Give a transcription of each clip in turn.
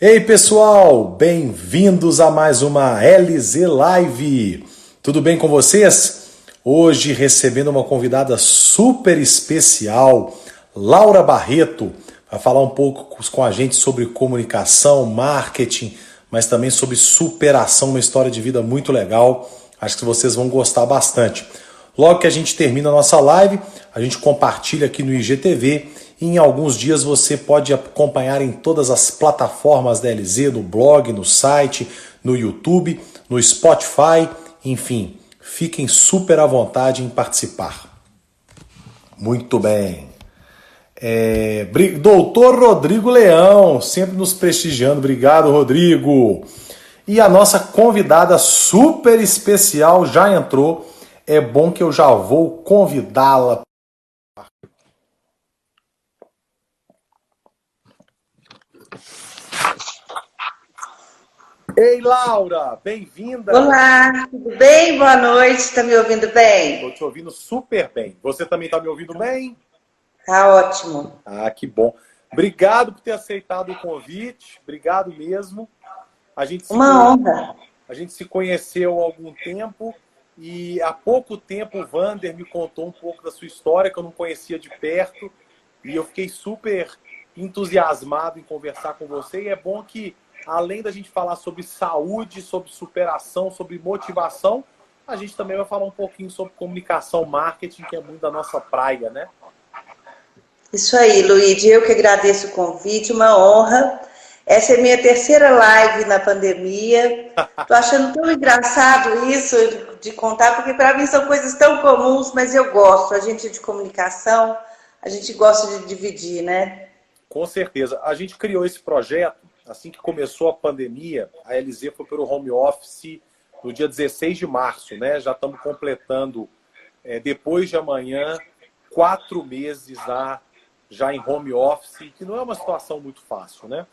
Ei pessoal, bem-vindos a mais uma LZ Live. Tudo bem com vocês? Hoje recebendo uma convidada super especial, Laura Barreto, vai falar um pouco com a gente sobre comunicação, marketing, mas também sobre superação, uma história de vida muito legal. Acho que vocês vão gostar bastante. Logo que a gente termina a nossa live, a gente compartilha aqui no IGTV. E em alguns dias você pode acompanhar em todas as plataformas da LZ, no blog, no site, no YouTube, no Spotify, enfim, fiquem super à vontade em participar. Muito bem. Doutor Rodrigo Leão, sempre nos prestigiando. Obrigado, Rodrigo. E a nossa convidada super especial já entrou. É bom que eu já vou convidá-la. Ei, Laura, bem-vinda. Olá, tudo bem? Boa noite, está me ouvindo bem? Estou te ouvindo super bem. Você também está me ouvindo bem? Tá ótimo. Ah, que bom. Obrigado por ter aceitado o convite, obrigado mesmo. Uma honra. A gente se conheceu há algum tempo e há pouco tempo o Vander me contou um pouco da sua história, que eu não conhecia de perto, e eu fiquei super entusiasmado em conversar com você, e é bom que além da gente falar sobre saúde, sobre superação, sobre motivação, a gente também vai falar um pouquinho sobre comunicação, marketing, que é muito da nossa praia, né? Isso aí, Luíde. Eu que agradeço o convite, uma honra. Essa é minha terceira live na pandemia. Tô achando tão engraçado isso de contar, porque para mim são coisas tão comuns, mas eu gosto. A gente é de comunicação, a gente gosta de dividir, né? Com certeza. A gente criou esse projeto assim que começou a pandemia. A LZ foi para o home office no dia 16 de março, né? Já estamos completando, depois de amanhã, 4 meses já em home office, que não é uma situação muito fácil, né?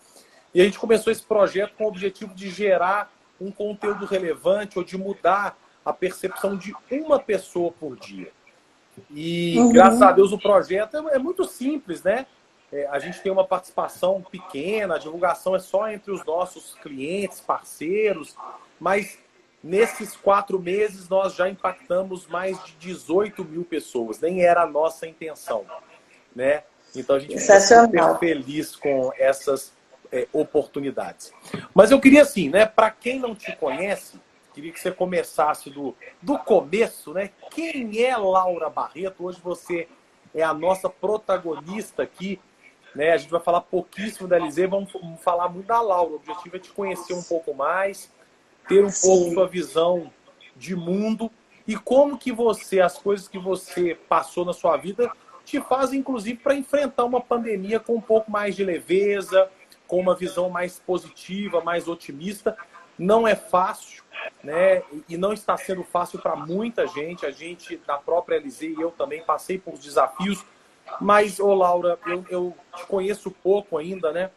E a gente começou esse projeto com o objetivo de gerar um conteúdo relevante ou de mudar a percepção de uma pessoa por dia. E, graças a Deus, o projeto é muito simples, né? A gente tem uma participação pequena, a divulgação é só entre os nossos clientes, parceiros, mas nesses 4 meses nós já impactamos mais de 18 mil pessoas, nem era a nossa intenção, né? Então a gente fica super feliz com essas oportunidades. Mas eu queria assim, né, para quem não te conhece, queria que você começasse do começo, né? Quem é Laura Barreto? Hoje você é a nossa protagonista aqui, né? A gente vai falar pouquíssimo da LZ, vamos falar muito da Laura. O objetivo é te conhecer um pouco mais, ter um pouco sua visão de mundo e como que as coisas que você passou na sua vida te fazem, inclusive, para enfrentar uma pandemia com um pouco mais de leveza, com uma visão mais positiva, mais otimista. Não é fácil, né? E não está sendo fácil para muita gente. A gente, da própria LZ e eu também, passei por desafios. Mas, Laura, eu te conheço pouco ainda, né?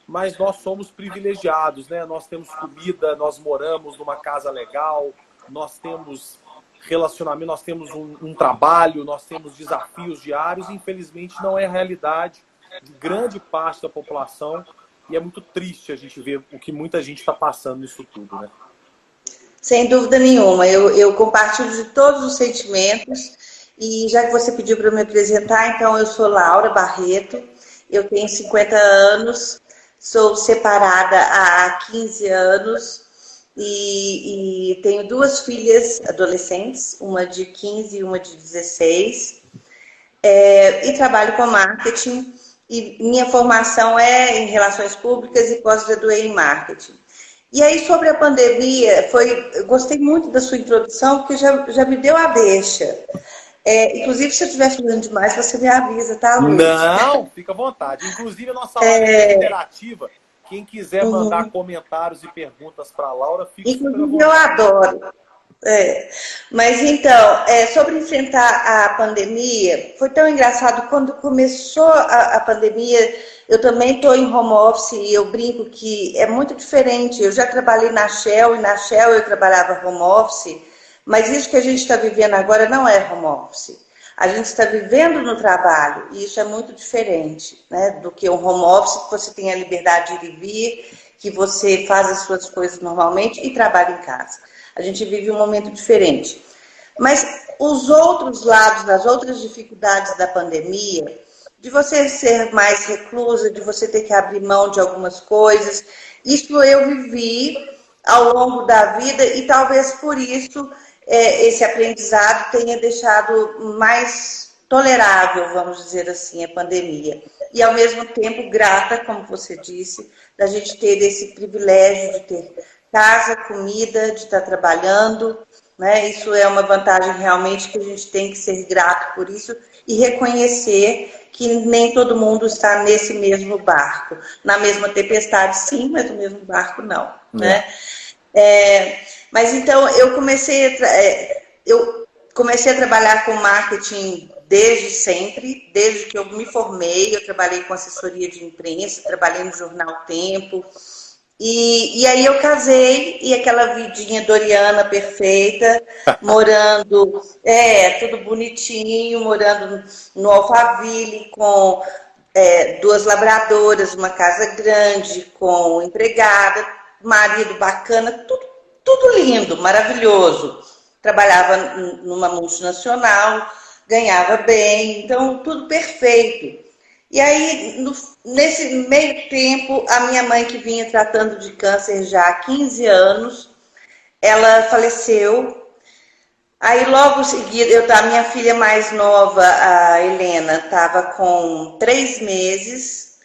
Mas nós somos privilegiados, né? Nós temos comida, nós moramos numa casa legal, nós temos relacionamento, nós temos um trabalho, nós temos desafios diários. Infelizmente, não é a realidade de grande parte da população. E é muito triste a gente ver o que muita gente está passando nisso tudo, né? Sem dúvida nenhuma. Eu compartilho de todos os sentimentos. E já que você pediu para me apresentar, então eu sou Laura Barreto, eu tenho 50 anos, sou separada há 15 anos e tenho 2 filhas adolescentes, uma de 15 e uma de 16, e trabalho com marketing. E minha formação é em relações públicas e pós-graduei em marketing. E aí, sobre a pandemia, eu gostei muito da sua introdução, porque já me deu a deixa. Inclusive, se eu estiver falando demais, você me avisa, tá, Luiz? Não, fica à vontade. Inclusive, a nossa live é interativa. Quem quiser mandar comentários e perguntas para a Laura, fique super à vontade. Eu adoro. Mas então, sobre enfrentar a pandemia, foi tão engraçado. Quando começou a pandemia, eu também estou em home office e eu brinco que é muito diferente. Eu já trabalhei na Shell e na Shell eu trabalhava home office, mas isso que a gente está vivendo agora não é home office. A gente está vivendo no trabalho e isso é muito diferente, né, do que um home office que você tem a liberdade de ir e vir, que você faz as suas coisas normalmente e trabalha em casa. A gente vive um momento diferente. Mas os outros lados, as outras dificuldades da pandemia, de você ser mais reclusa, de você ter que abrir mão de algumas coisas, isso eu vivi ao longo da vida e talvez por isso esse aprendizado tenha deixado mais tolerável, vamos dizer assim, a pandemia. E ao mesmo tempo grata, como você disse, da gente ter esse privilégio de ter casa, comida, de estar trabalhando, né? Isso é uma vantagem realmente que a gente tem que ser grato por isso e reconhecer que nem todo mundo está nesse mesmo barco. Na mesma tempestade, sim, mas no mesmo barco, não. Né? Mas então, eu comecei a trabalhar com marketing desde sempre, desde que eu me formei. Eu trabalhei com assessoria de imprensa, trabalhei no jornal Tempo. E aí eu casei, e aquela vidinha doriana perfeita, morando, tudo bonitinho, morando no Alphaville, com 2 labradoras, uma casa grande, com empregada, marido bacana, tudo lindo, maravilhoso. Trabalhava numa multinacional, ganhava bem, então tudo perfeito. E aí, nesse meio tempo, a minha mãe, que vinha tratando de câncer já há 15 anos, ela faleceu. Aí, logo em seguida, a minha filha mais nova, a Helena, estava com 3 meses.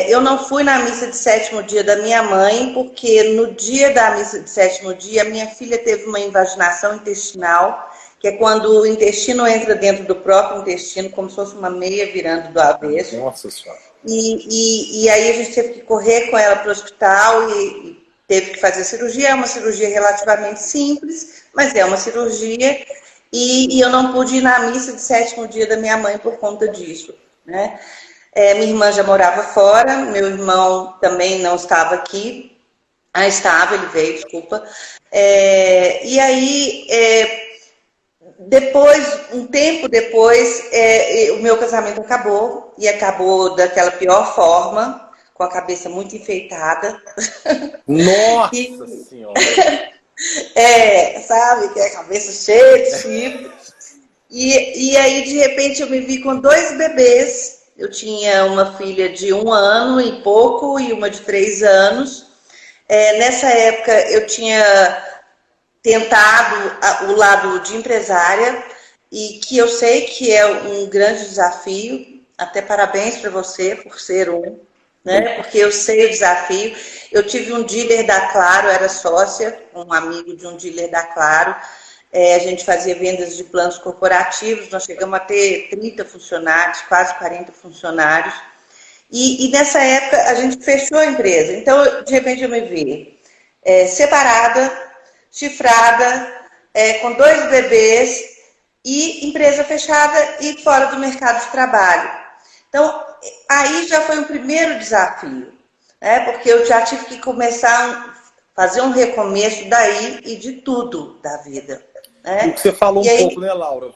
Eu não fui na missa de 7º dia da minha mãe, porque no dia da missa de 7º dia, a minha filha teve uma invaginação intestinal, que é quando o intestino entra dentro do próprio intestino, como se fosse uma meia virando do avesso. Nossa Senhora. E aí a gente teve que correr com ela para o hospital e teve que fazer a cirurgia. É uma cirurgia relativamente simples, mas é uma cirurgia. E eu não pude ir na missa de 7º dia da minha mãe por conta disso, né? Minha irmã já morava fora, meu irmão também não estava aqui. Estava, ele veio, desculpa. E aí... um tempo depois, o meu casamento acabou, e acabou daquela pior forma, com a cabeça muito enfeitada. Nossa Senhora! Sabe, que é a cabeça cheia de chifre. E aí, de repente, eu me vi com 2 bebês. Eu tinha uma filha de 1 ano e pouco e uma de 3 anos. Nessa época, eu tinha tentado o lado de empresária, e que eu sei que é um grande desafio. Até parabéns para você por ser né? Porque eu sei o desafio. Eu tive um dealer da Claro, era sócia, um amigo de um dealer da Claro. A gente fazia vendas de planos corporativos, nós chegamos a ter 30 funcionários, quase 40 funcionários. E nessa época a gente fechou a empresa. Então, de repente, eu me vi separada, chifrada, com 2 bebês e empresa fechada e fora do mercado de trabalho. Então, aí já foi o primeiro desafio, né? Porque eu já tive que começar a fazer um recomeço daí e de tudo da vida. Né? O que você falou pouco, né, Laura?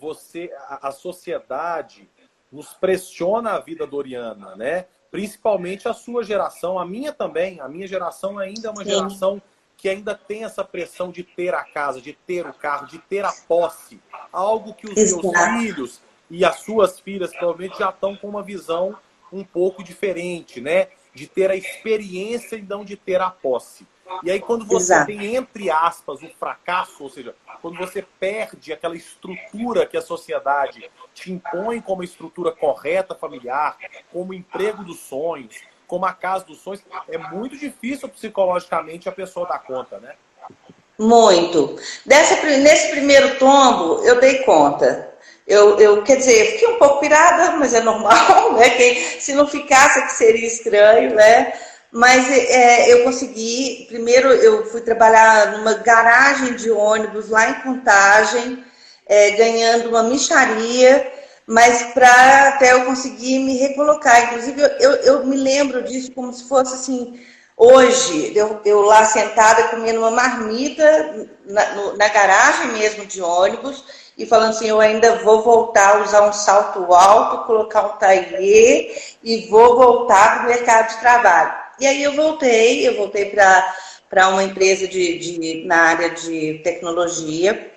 A sociedade nos pressiona a vida doriana, né? Principalmente a sua geração, a minha também. A minha geração ainda é uma geração que ainda tem essa pressão de ter a casa, de ter o carro, de ter a posse. Algo que os meus filhos e as suas filhas provavelmente já estão com uma visão um pouco diferente, né? De ter a experiência e não de ter a posse. E aí quando você tem, entre aspas, o fracasso, ou seja, quando você perde aquela estrutura que a sociedade te impõe como estrutura correta familiar, como emprego dos sonhos, como a casa dos sonhos, é muito difícil psicologicamente a pessoa dar conta, né? Muito. Nesse primeiro tombo, eu dei conta. Quer dizer, eu fiquei um pouco pirada, mas é normal, né? Se não ficasse, que seria estranho, né? Mas eu consegui. Primeiro, eu fui trabalhar numa garagem de ônibus lá em Contagem, ganhando uma mixaria, mas para até eu conseguir me recolocar. Inclusive, eu me lembro disso como se fosse assim, hoje, eu lá sentada comendo uma marmita na garagem mesmo de ônibus e falando assim, eu ainda vou voltar a usar um salto alto, colocar um tailleur e vou voltar para o mercado de trabalho. E aí eu voltei para uma empresa na área de tecnologia,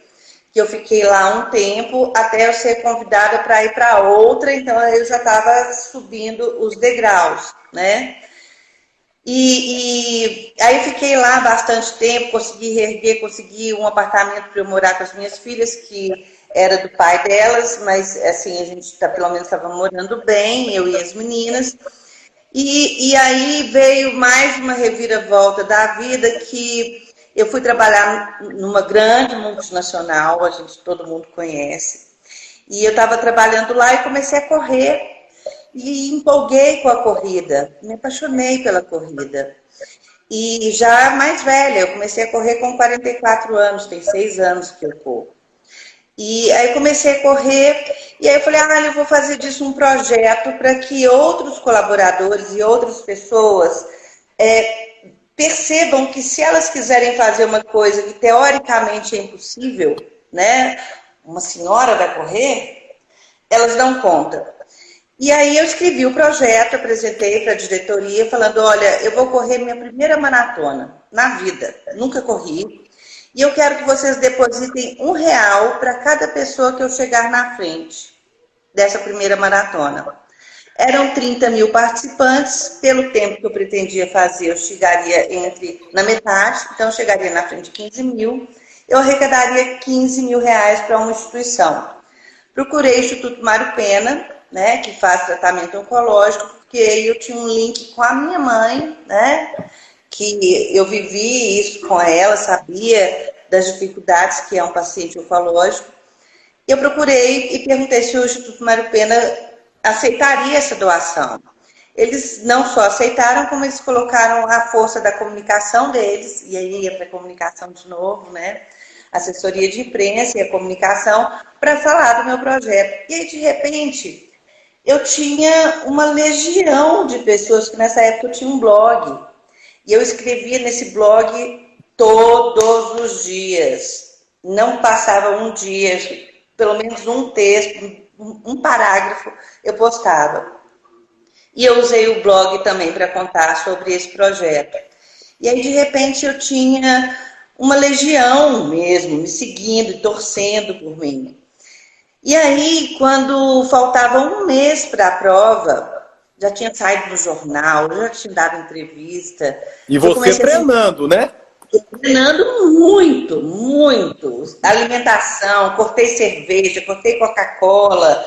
que eu fiquei lá um tempo até eu ser convidada para ir para outra, então eu já estava subindo os degraus, né? E aí fiquei lá bastante tempo, consegui reerguer, consegui um apartamento para eu morar com as minhas filhas, que era do pai delas, mas assim, a gente pelo menos estava morando bem, eu e as meninas. E aí veio mais uma reviravolta da vida, que eu fui trabalhar numa grande multinacional, todo mundo conhece. E eu estava trabalhando lá e comecei a correr. E empolguei com a corrida, me apaixonei pela corrida. E já mais velha, eu comecei a correr com 44 anos, tem 6 anos que eu corro. E aí comecei a correr, e aí eu falei, eu vou fazer disso um projeto para que outros colaboradores e outras pessoas percebam que se elas quiserem fazer uma coisa que teoricamente é impossível, né? Uma senhora vai correr, elas dão conta. E aí eu escrevi o projeto, apresentei para a diretoria, falando, olha, eu vou correr minha primeira maratona na vida, nunca corri, e eu quero que vocês depositem R$1 para cada pessoa que eu chegar na frente dessa primeira maratona. Eram 30 mil participantes, pelo tempo que eu pretendia fazer, eu chegaria na metade, então eu chegaria na frente de 15 mil, eu arrecadaria R$15 mil para uma instituição. Procurei o Instituto Mário Pena, né, que faz tratamento oncológico, porque aí eu tinha um link com a minha mãe, né, que eu vivi isso com ela, sabia das dificuldades que é um paciente oncológico. Eu procurei e perguntei se o Instituto Mário Pena aceitaria essa doação. Eles não só aceitaram, como eles colocaram a força da comunicação deles, e aí ia para a comunicação de novo, né, assessoria de imprensa e a comunicação, para falar do meu projeto. E aí, de repente, eu tinha uma legião de pessoas, que nessa época eu tinha um blog. E eu escrevia nesse blog todos os dias. Não passava um dia, pelo menos um texto, um parágrafo eu postava. E eu usei o blog também para contar sobre esse projeto. E aí, de repente, eu tinha uma legião mesmo, me seguindo e torcendo por mim. E aí, quando faltava um mês para a prova, já tinha saído no jornal, já tinha dado entrevista. E você treinando, né? Treinando muito, muito. Alimentação, cortei cerveja, cortei Coca-Cola.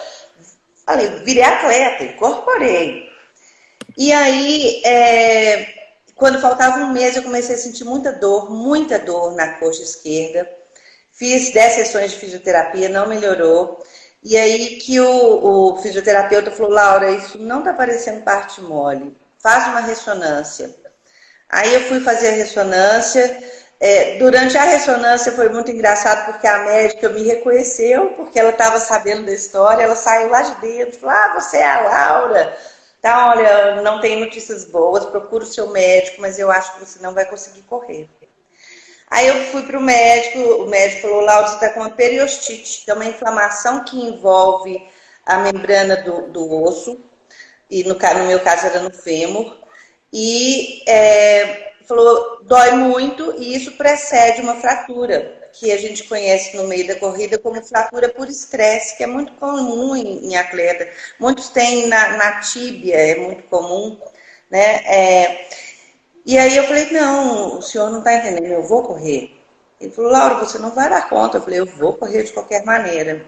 Falei, virei atleta, incorporei. E aí, quando faltava um mês, eu comecei a sentir muita dor na coxa esquerda. Fiz 10 sessões de fisioterapia, não melhorou. E aí que o fisioterapeuta falou, Laura, isso não está parecendo parte mole, faz uma ressonância. Aí eu fui fazer a ressonância. Durante a ressonância foi muito engraçado, porque a médica me reconheceu, porque ela estava sabendo da história, ela saiu lá de dentro, falou, você é a Laura. Tá, olha, não tem notícias boas, procura o seu médico, mas eu acho que você não vai conseguir correr. Aí eu fui para o médico falou, Laura, você está com uma periostite, que é uma inflamação que envolve a membrana do osso, e no meu caso era no fêmur, e falou, dói muito, e isso precede uma fratura, que a gente conhece no meio da corrida como fratura por estresse, que é muito comum em atleta. Muitos têm na tíbia, é muito comum, né? E aí eu falei, não, o senhor não está entendendo, eu vou correr. Ele falou, Laura, você não vai dar conta. Eu falei, eu vou correr de qualquer maneira.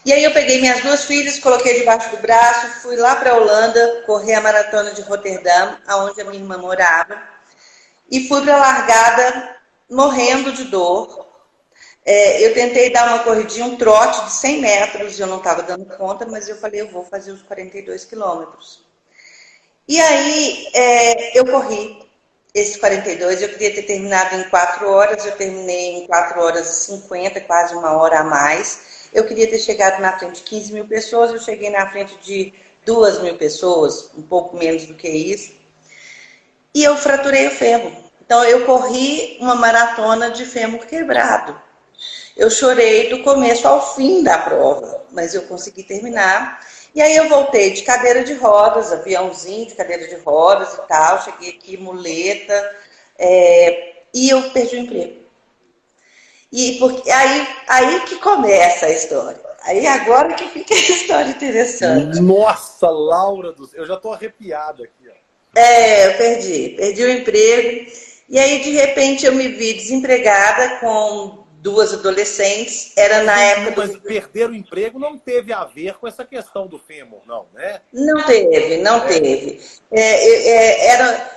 E aí eu peguei minhas 2 filhas, coloquei debaixo do braço, fui lá para a Holanda, correr a maratona de Roterdã, onde a minha irmã morava, e fui para a largada morrendo de dor. Eu tentei dar uma corridinha, um trote de 100 metros, eu não estava dando conta, mas eu falei, eu vou fazer os 42 quilômetros. E aí eu corri esses 42, eu queria ter terminado em 4 horas, eu terminei em 4 horas e 50, quase 1 hora a mais. Eu queria ter chegado na frente de 15 mil pessoas, eu cheguei na frente de 2 mil pessoas, um pouco menos do que isso. E eu fraturei o fêmur. Então eu corri uma maratona de fêmur quebrado. Eu chorei do começo ao fim da prova, mas eu consegui terminar. E aí eu voltei de cadeira de rodas, aviãozinho de cadeira de rodas e tal, cheguei aqui, muleta, e eu perdi o emprego. E porque, aí que começa a história. Aí agora que fica a história interessante. Nossa, Laura do céu, eu já tô arrepiada aqui, ó. Eu perdi o emprego. E aí, de repente, eu me vi desempregada com 2 adolescentes. Era na época Mas perder o emprego não teve a ver com essa questão do fêmur, não, né? Não teve.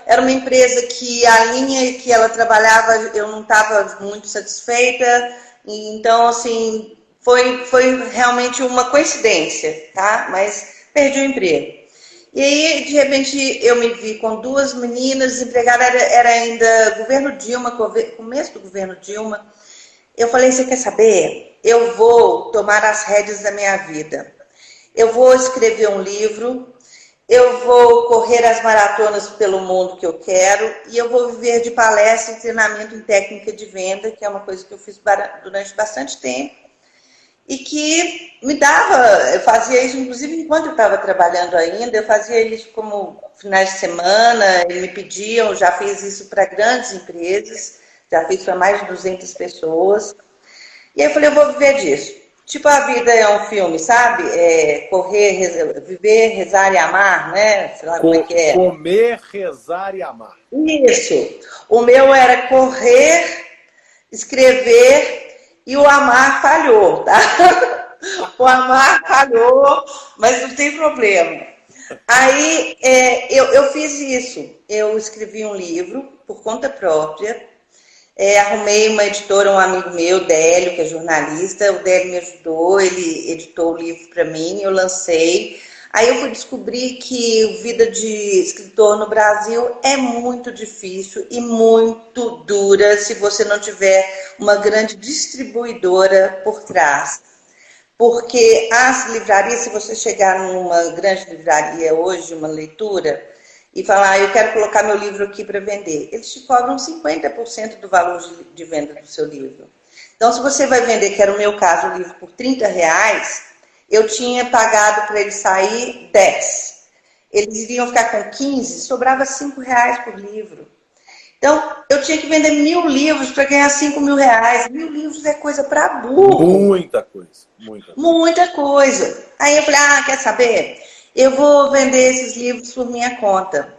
Era uma empresa que a linha que ela trabalhava, eu não estava muito satisfeita. Então, assim, foi realmente uma coincidência, tá? Mas perdi o emprego. E aí, de repente, eu me vi com 2 meninas desempregadas, era ainda governo Dilma, começo do governo Dilma. Eu falei, você quer saber? Eu vou tomar as rédeas da minha vida. Eu vou escrever um livro, eu vou correr as maratonas pelo mundo que eu quero e eu vou viver de palestra e treinamento em técnica de venda, que é uma coisa que eu fiz durante bastante tempo. E que me dava, eu fazia isso, inclusive, enquanto eu estava trabalhando ainda, eu fazia isso como finais de semana, eles me pediam, já fiz isso para grandes empresas, já fiz para mais de 200 pessoas. E aí eu falei, eu vou viver disso. Tipo, a vida é um filme, sabe? Correr, viver, rezar e amar, né? Sei lá como é que é. Comer, rezar e amar. Isso. O meu era correr, escrever... E o amar falhou, tá? O amar falhou, mas não tem problema. Aí eu fiz isso. Eu escrevi um livro por conta própria. Arrumei uma editora, um amigo meu, Délio, que é jornalista. O Délio me ajudou, ele editou o livro para mim, eu lancei. Aí eu fui descobrir que vida de escritor no Brasil é muito difícil e muito dura se você não tiver uma grande distribuidora por trás. Porque as livrarias, se você chegar numa grande livraria hoje, uma leitura, e falar, eu quero colocar meu livro aqui para vender, eles te cobram 50% do valor de venda do seu livro. Então, se você vai vender, que era o meu caso, o livro por R$30, eu tinha pagado para ele sair 10. Eles iriam ficar com 15, sobrava R$5 por livro. Então, eu tinha que vender 1.000 livros para ganhar R$5.000. 1.000 livros é coisa para burro. Muita coisa. Muita coisa. Aí eu falei, quer saber? Eu vou vender esses livros por minha conta.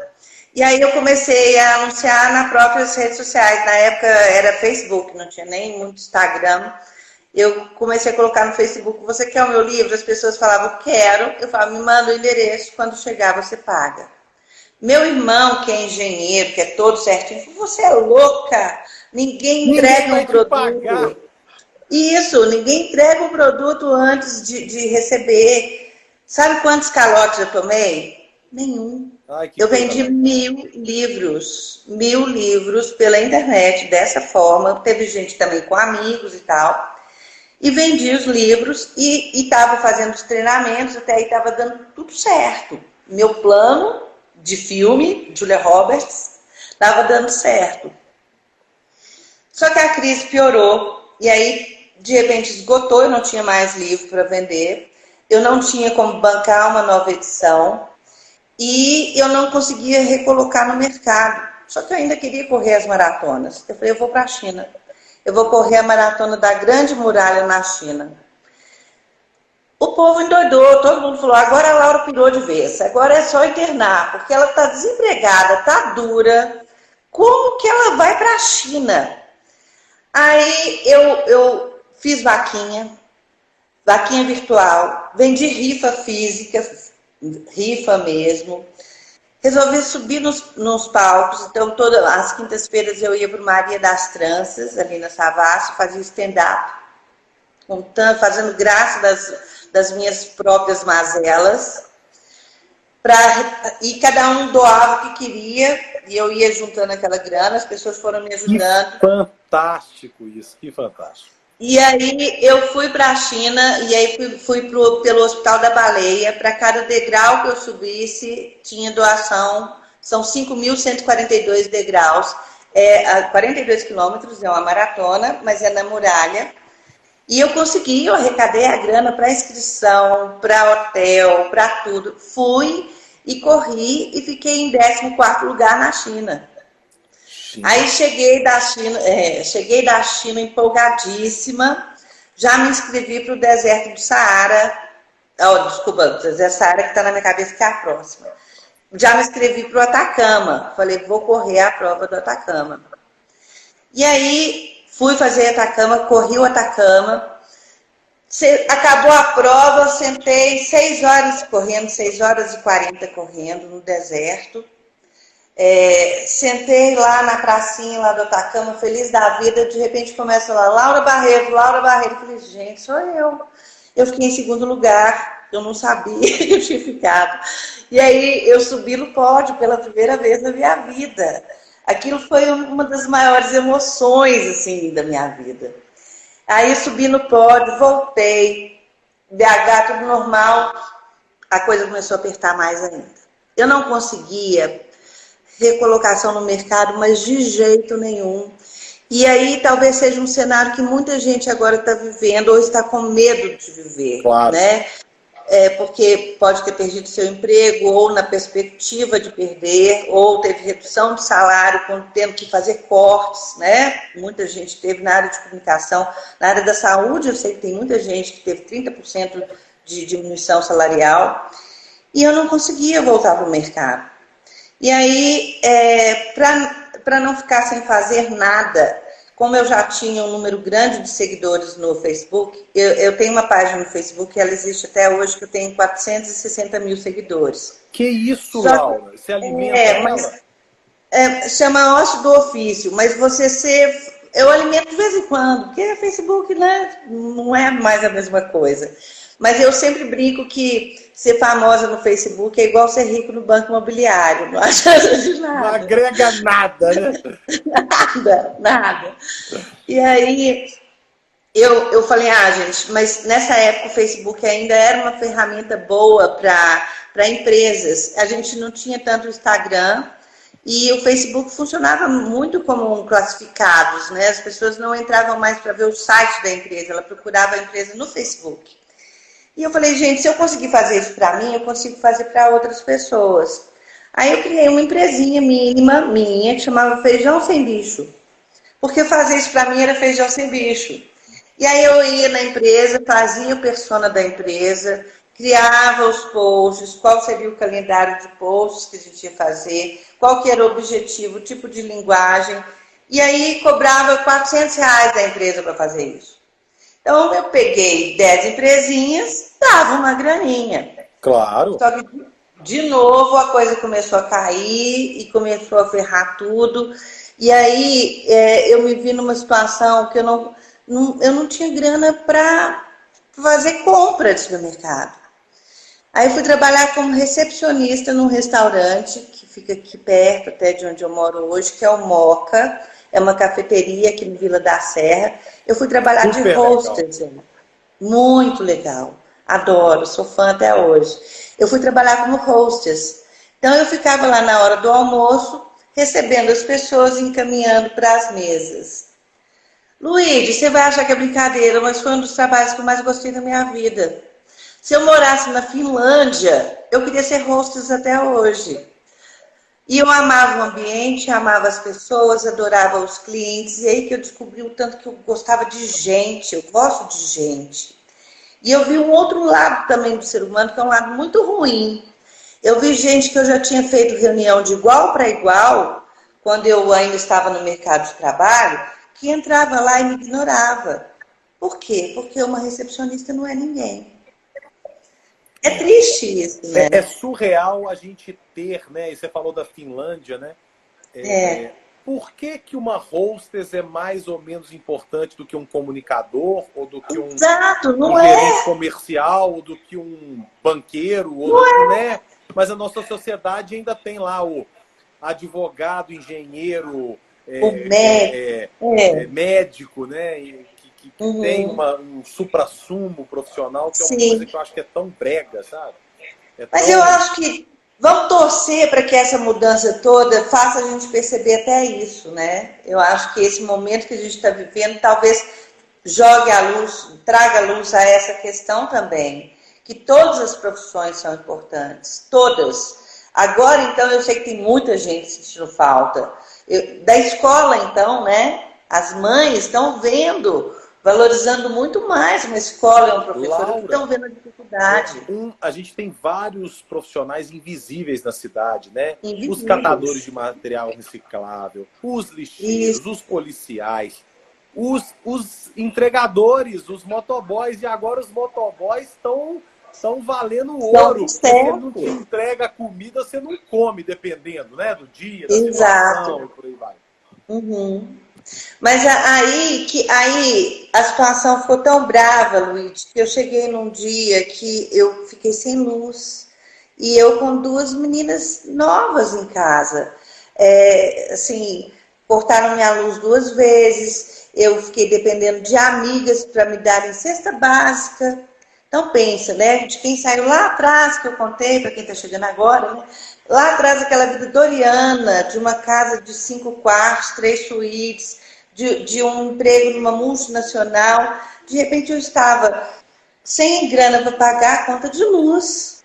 E aí eu comecei a anunciar nas próprias redes sociais. Na época era Facebook, não tinha nem muito Instagram. Eu comecei a colocar no Facebook, você quer o meu livro? As pessoas falavam, quero. Eu falava, me manda o endereço, quando chegar você paga. Meu irmão, que é engenheiro, que é todo certinho, falou, você é louca, ninguém entrega um produto. Pagar. Isso, ninguém entrega um produto antes de receber. Sabe quantos calotes eu tomei? Nenhum. Eu vendi 1.000 livros. 1.000 livros pela internet, dessa forma. Teve gente também com amigos e tal. E vendi os livros e estava fazendo os treinamentos, até aí estava dando tudo certo. Meu plano de filme, Julia Roberts, estava dando certo. Só que a crise piorou e aí, de repente, esgotou, eu não tinha mais livro para vender, eu não tinha como bancar uma nova edição e eu não conseguia recolocar no mercado. Só que eu ainda queria correr as maratonas. Eu falei, eu vou para a China. Eu vou correr a maratona da Grande Muralha na China. O povo endoidou, todo mundo falou, agora a Laura pirou de vez, agora é só internar, porque ela está desempregada, está dura, como que ela vai para a China? Aí eu fiz vaquinha virtual, vendi rifa física, rifa mesmo, resolvi subir nos palcos, então todas as quintas-feiras eu ia para Maria das Tranças, ali na Savassi, fazia stand-up, fazendo graça das minhas próprias mazelas, e cada um doava o que queria, e eu ia juntando aquela grana, as pessoas foram me ajudando. Que fantástico isso, que fantástico. E aí eu fui para a China, e aí fui pelo Hospital da Baleia, para cada degrau que eu subisse, tinha doação, são 5.142 degraus, 42 quilômetros, é uma maratona, mas é na muralha. E eu consegui, eu arrecadei a grana para inscrição, para hotel, para tudo. Fui e corri e fiquei em 14º lugar na China. Aí cheguei da China empolgadíssima, já me inscrevi para o deserto do Saara, desculpa, o deserto do Saara que está na minha cabeça, que é a próxima. Já me inscrevi para o Atacama, falei, vou correr a prova do Atacama. E aí fui fazer Atacama, corri o Atacama, acabou a prova, sentei 6 horas correndo, 6h40 correndo no deserto. Sentei lá na pracinha lá do Atacama, feliz da vida, de repente começa lá, Laura Barreto. Eu falei, gente, sou eu. Eu fiquei em 2º lugar, eu não sabia que eu tinha ficado. E aí eu subi no pódio pela primeira vez na minha vida. Aquilo foi uma das maiores emoções, assim, da minha vida. Aí eu subi no pódio, voltei, BH tudo normal, a coisa começou a apertar mais ainda. Eu não conseguia recolocação no mercado, mas de jeito nenhum. E aí talvez seja um cenário que muita gente agora está vivendo ou está com medo de viver, claro, né? Porque pode ter perdido seu emprego ou na perspectiva de perder, ou teve redução de salário, tendo que fazer cortes, né? Muita gente teve na área de comunicação, na área da saúde, eu sei que tem muita gente que teve 30% de diminuição salarial, e eu não conseguia voltar para o mercado. E aí, para não ficar sem fazer nada, como eu já tinha um número grande de seguidores no Facebook, eu tenho uma página no Facebook, ela existe até hoje, que eu tenho 460 mil seguidores. Que isso, Laura? Você alimenta ela? Chama ócio do ofício, mas eu alimento de vez em quando, porque Facebook, né, não é mais a mesma coisa. Mas eu sempre brinco que ser famosa no Facebook é igual ser rico no banco imobiliário. Não adianta de nada. Não agrega nada, né? Nada. E aí, eu falei, gente, mas nessa época o Facebook ainda era uma ferramenta boa para empresas. A gente não tinha tanto Instagram e o Facebook funcionava muito como classificados, né? As pessoas não entravam mais para ver o site da empresa, ela procurava a empresa no Facebook. E eu falei, gente, se eu conseguir fazer isso para mim, eu consigo fazer para outras pessoas. Aí eu criei uma empresinha mínima, minha, que chamava Feijão Sem Bicho. Porque fazer isso para mim era feijão sem bicho. E aí eu ia na empresa, fazia o persona da empresa, criava os posts, qual seria o calendário de posts que a gente ia fazer, qual que era o objetivo, o tipo de linguagem. E aí cobrava R$400 da empresa para fazer isso. Então, eu peguei 10 empresinhas, dava uma graninha. Claro. Só que, de novo, a coisa começou a cair e começou a ferrar tudo. E aí, eu me vi numa situação que eu não tinha grana para fazer compras no mercado. Aí, eu fui trabalhar como recepcionista num restaurante que fica aqui perto, até de onde eu moro hoje, que é o Moca. É uma cafeteria aqui no Vila da Serra. Eu fui trabalhar de hostess. Muito legal. Adoro, sou fã até hoje. Eu fui trabalhar como hostess. Então, eu ficava lá na hora do almoço, recebendo as pessoas e encaminhando para as mesas. Luíde, você vai achar que é brincadeira, mas foi um dos trabalhos que eu mais gostei da minha vida. Se eu morasse na Finlândia, eu queria ser hostess até hoje. E eu amava o ambiente, amava as pessoas, adorava os clientes. E aí que eu descobri o tanto que eu gostava de gente, eu gosto de gente. E eu vi um outro lado também do ser humano, que é um lado muito ruim. Eu vi gente que eu já tinha feito reunião de igual para igual, quando eu ainda estava no mercado de trabalho, que entrava lá e me ignorava. Por quê? Porque uma recepcionista não é ninguém. É triste isso, né? É surreal a gente ter, né? E você falou da Finlândia, né? Por que uma hostess é mais ou menos importante do que um comunicador, ou do que um gerente comercial, ou do que um banqueiro, ou né? Mas a nossa sociedade ainda tem lá o advogado, engenheiro, médico, né? Que tem um suprassumo profissional, que é uma coisa que eu acho que é tão brega, sabe? Mas eu acho que vamos torcer para que essa mudança toda faça a gente perceber até isso, né? Eu acho que esse momento que a gente está vivendo talvez jogue a luz, traga luz a essa questão também, que todas as profissões são importantes, todas. Agora, então, eu sei que tem muita gente sentindo falta. Da escola, então, né? As mães estão vendo, valorizando muito mais uma escola e um professor, Laura, que estão vendo a dificuldade. A gente tem vários profissionais invisíveis na cidade, né? Invisíveis. Os catadores de material reciclável, os lixeiros, os policiais, os entregadores, os motoboys, e agora os motoboys estão valendo ouro. Se você não te entrega comida, você não come, dependendo, né? Do dia, da situação e por aí vai. Uhum. Mas aí a situação ficou tão brava, Luiz, que eu cheguei num dia que eu fiquei sem luz. E eu com duas meninas novas em casa. Assim, cortaram minha luz 2 vezes. Eu fiquei dependendo de amigas para me darem cesta básica. Então pensa, né? De quem saiu lá atrás, que eu contei, para quem está chegando agora, né? Lá atrás, aquela vida doriana, de uma casa de 5 quartos, 3 suítes, de um emprego numa multinacional. De repente eu estava sem grana para pagar a conta de luz,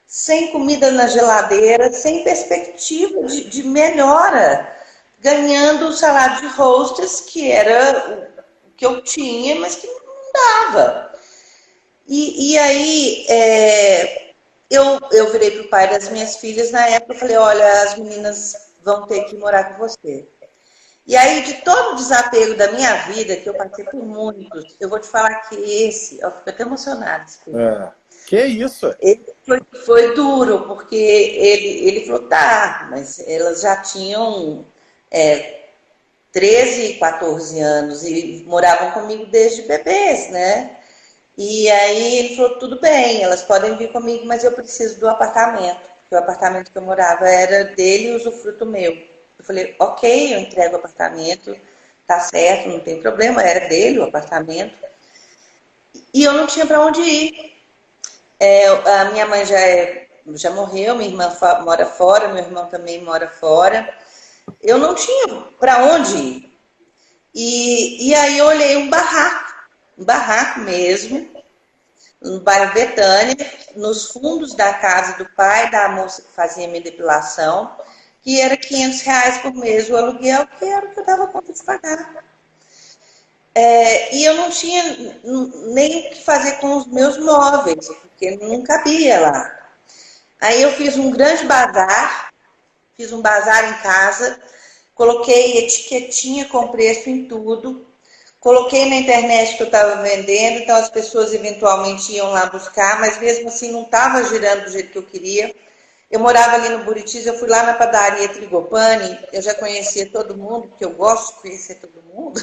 sem comida na geladeira, sem perspectiva de melhora, ganhando o salário de hostess, que era o que eu tinha, mas que não dava. E aí, eu virei para o pai das minhas filhas na época e falei, olha, as meninas vão ter que morar com você. E aí, de todo o desapego da minha vida, que eu passei por muitos, eu vou te falar que esse, eu fico até emocionada. Que isso? Ele foi duro, porque ele falou, tá, mas elas já tinham 13 e 14 anos e moravam comigo desde bebês, né? E aí ele falou, tudo bem, elas podem vir comigo, mas eu preciso do apartamento. Porque o apartamento que eu morava era dele e usufruto meu. Eu falei, ok, eu entrego o apartamento, tá certo, não tem problema, era dele o apartamento. E eu não tinha para onde ir. A minha mãe já morreu, minha irmã mora fora, meu irmão também mora fora. Eu não tinha para onde ir. E aí eu olhei um barraco mesmo, no bairro Betânia, nos fundos da casa do pai da moça que fazia minha depilação, que era R$500 por mês o aluguel, que era o que eu dava conta de pagar. E eu não tinha nem o que fazer com os meus móveis, porque não cabia lá. Aí eu fiz um grande bazar, fiz um bazar em casa, coloquei etiquetinha com preço em tudo, coloquei na internet que eu estava vendendo, então as pessoas eventualmente iam lá buscar, mas mesmo assim não estava girando do jeito que eu queria. Eu morava ali no Buritis, eu fui lá na padaria Trigopani, eu já conhecia todo mundo, porque eu gosto de conhecer todo mundo.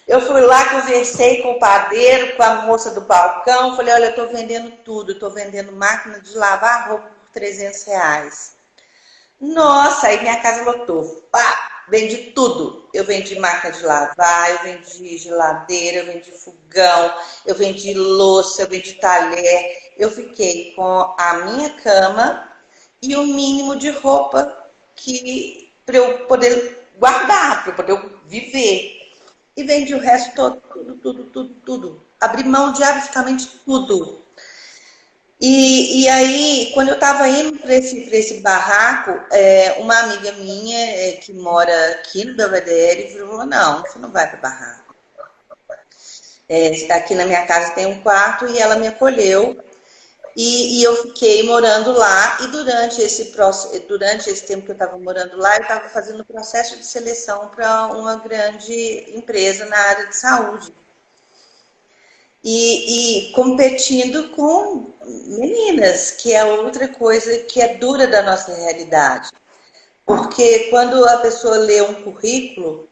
Eu fui lá, conversei com o padeiro, com a moça do balcão, falei, olha, eu estou vendendo tudo, estou vendendo máquina de lavar roupa por R$300. Nossa, aí minha casa lotou. Pá, vendi tudo. Eu vendi máquina de lavar, eu vendi geladeira, eu vendi fogão, eu vendi louça, eu vendi talher. Eu fiquei com a minha cama e o mínimo de roupa para eu poder guardar, para eu poder viver. E vendi o resto todo, tudo. Abri mão de absolutamente tudo. E aí, quando eu estava indo para esse barraco, uma amiga minha que mora aqui no Belvedere falou, não, você não vai para o barraco. Aqui na minha casa tem um quarto e ela me acolheu. E eu fiquei morando lá e durante esse tempo que eu estava morando lá, eu estava fazendo o processo de seleção para uma grande empresa na área de saúde. E competindo com meninas, que é outra coisa que é dura da nossa realidade. Porque quando a pessoa lê um currículo,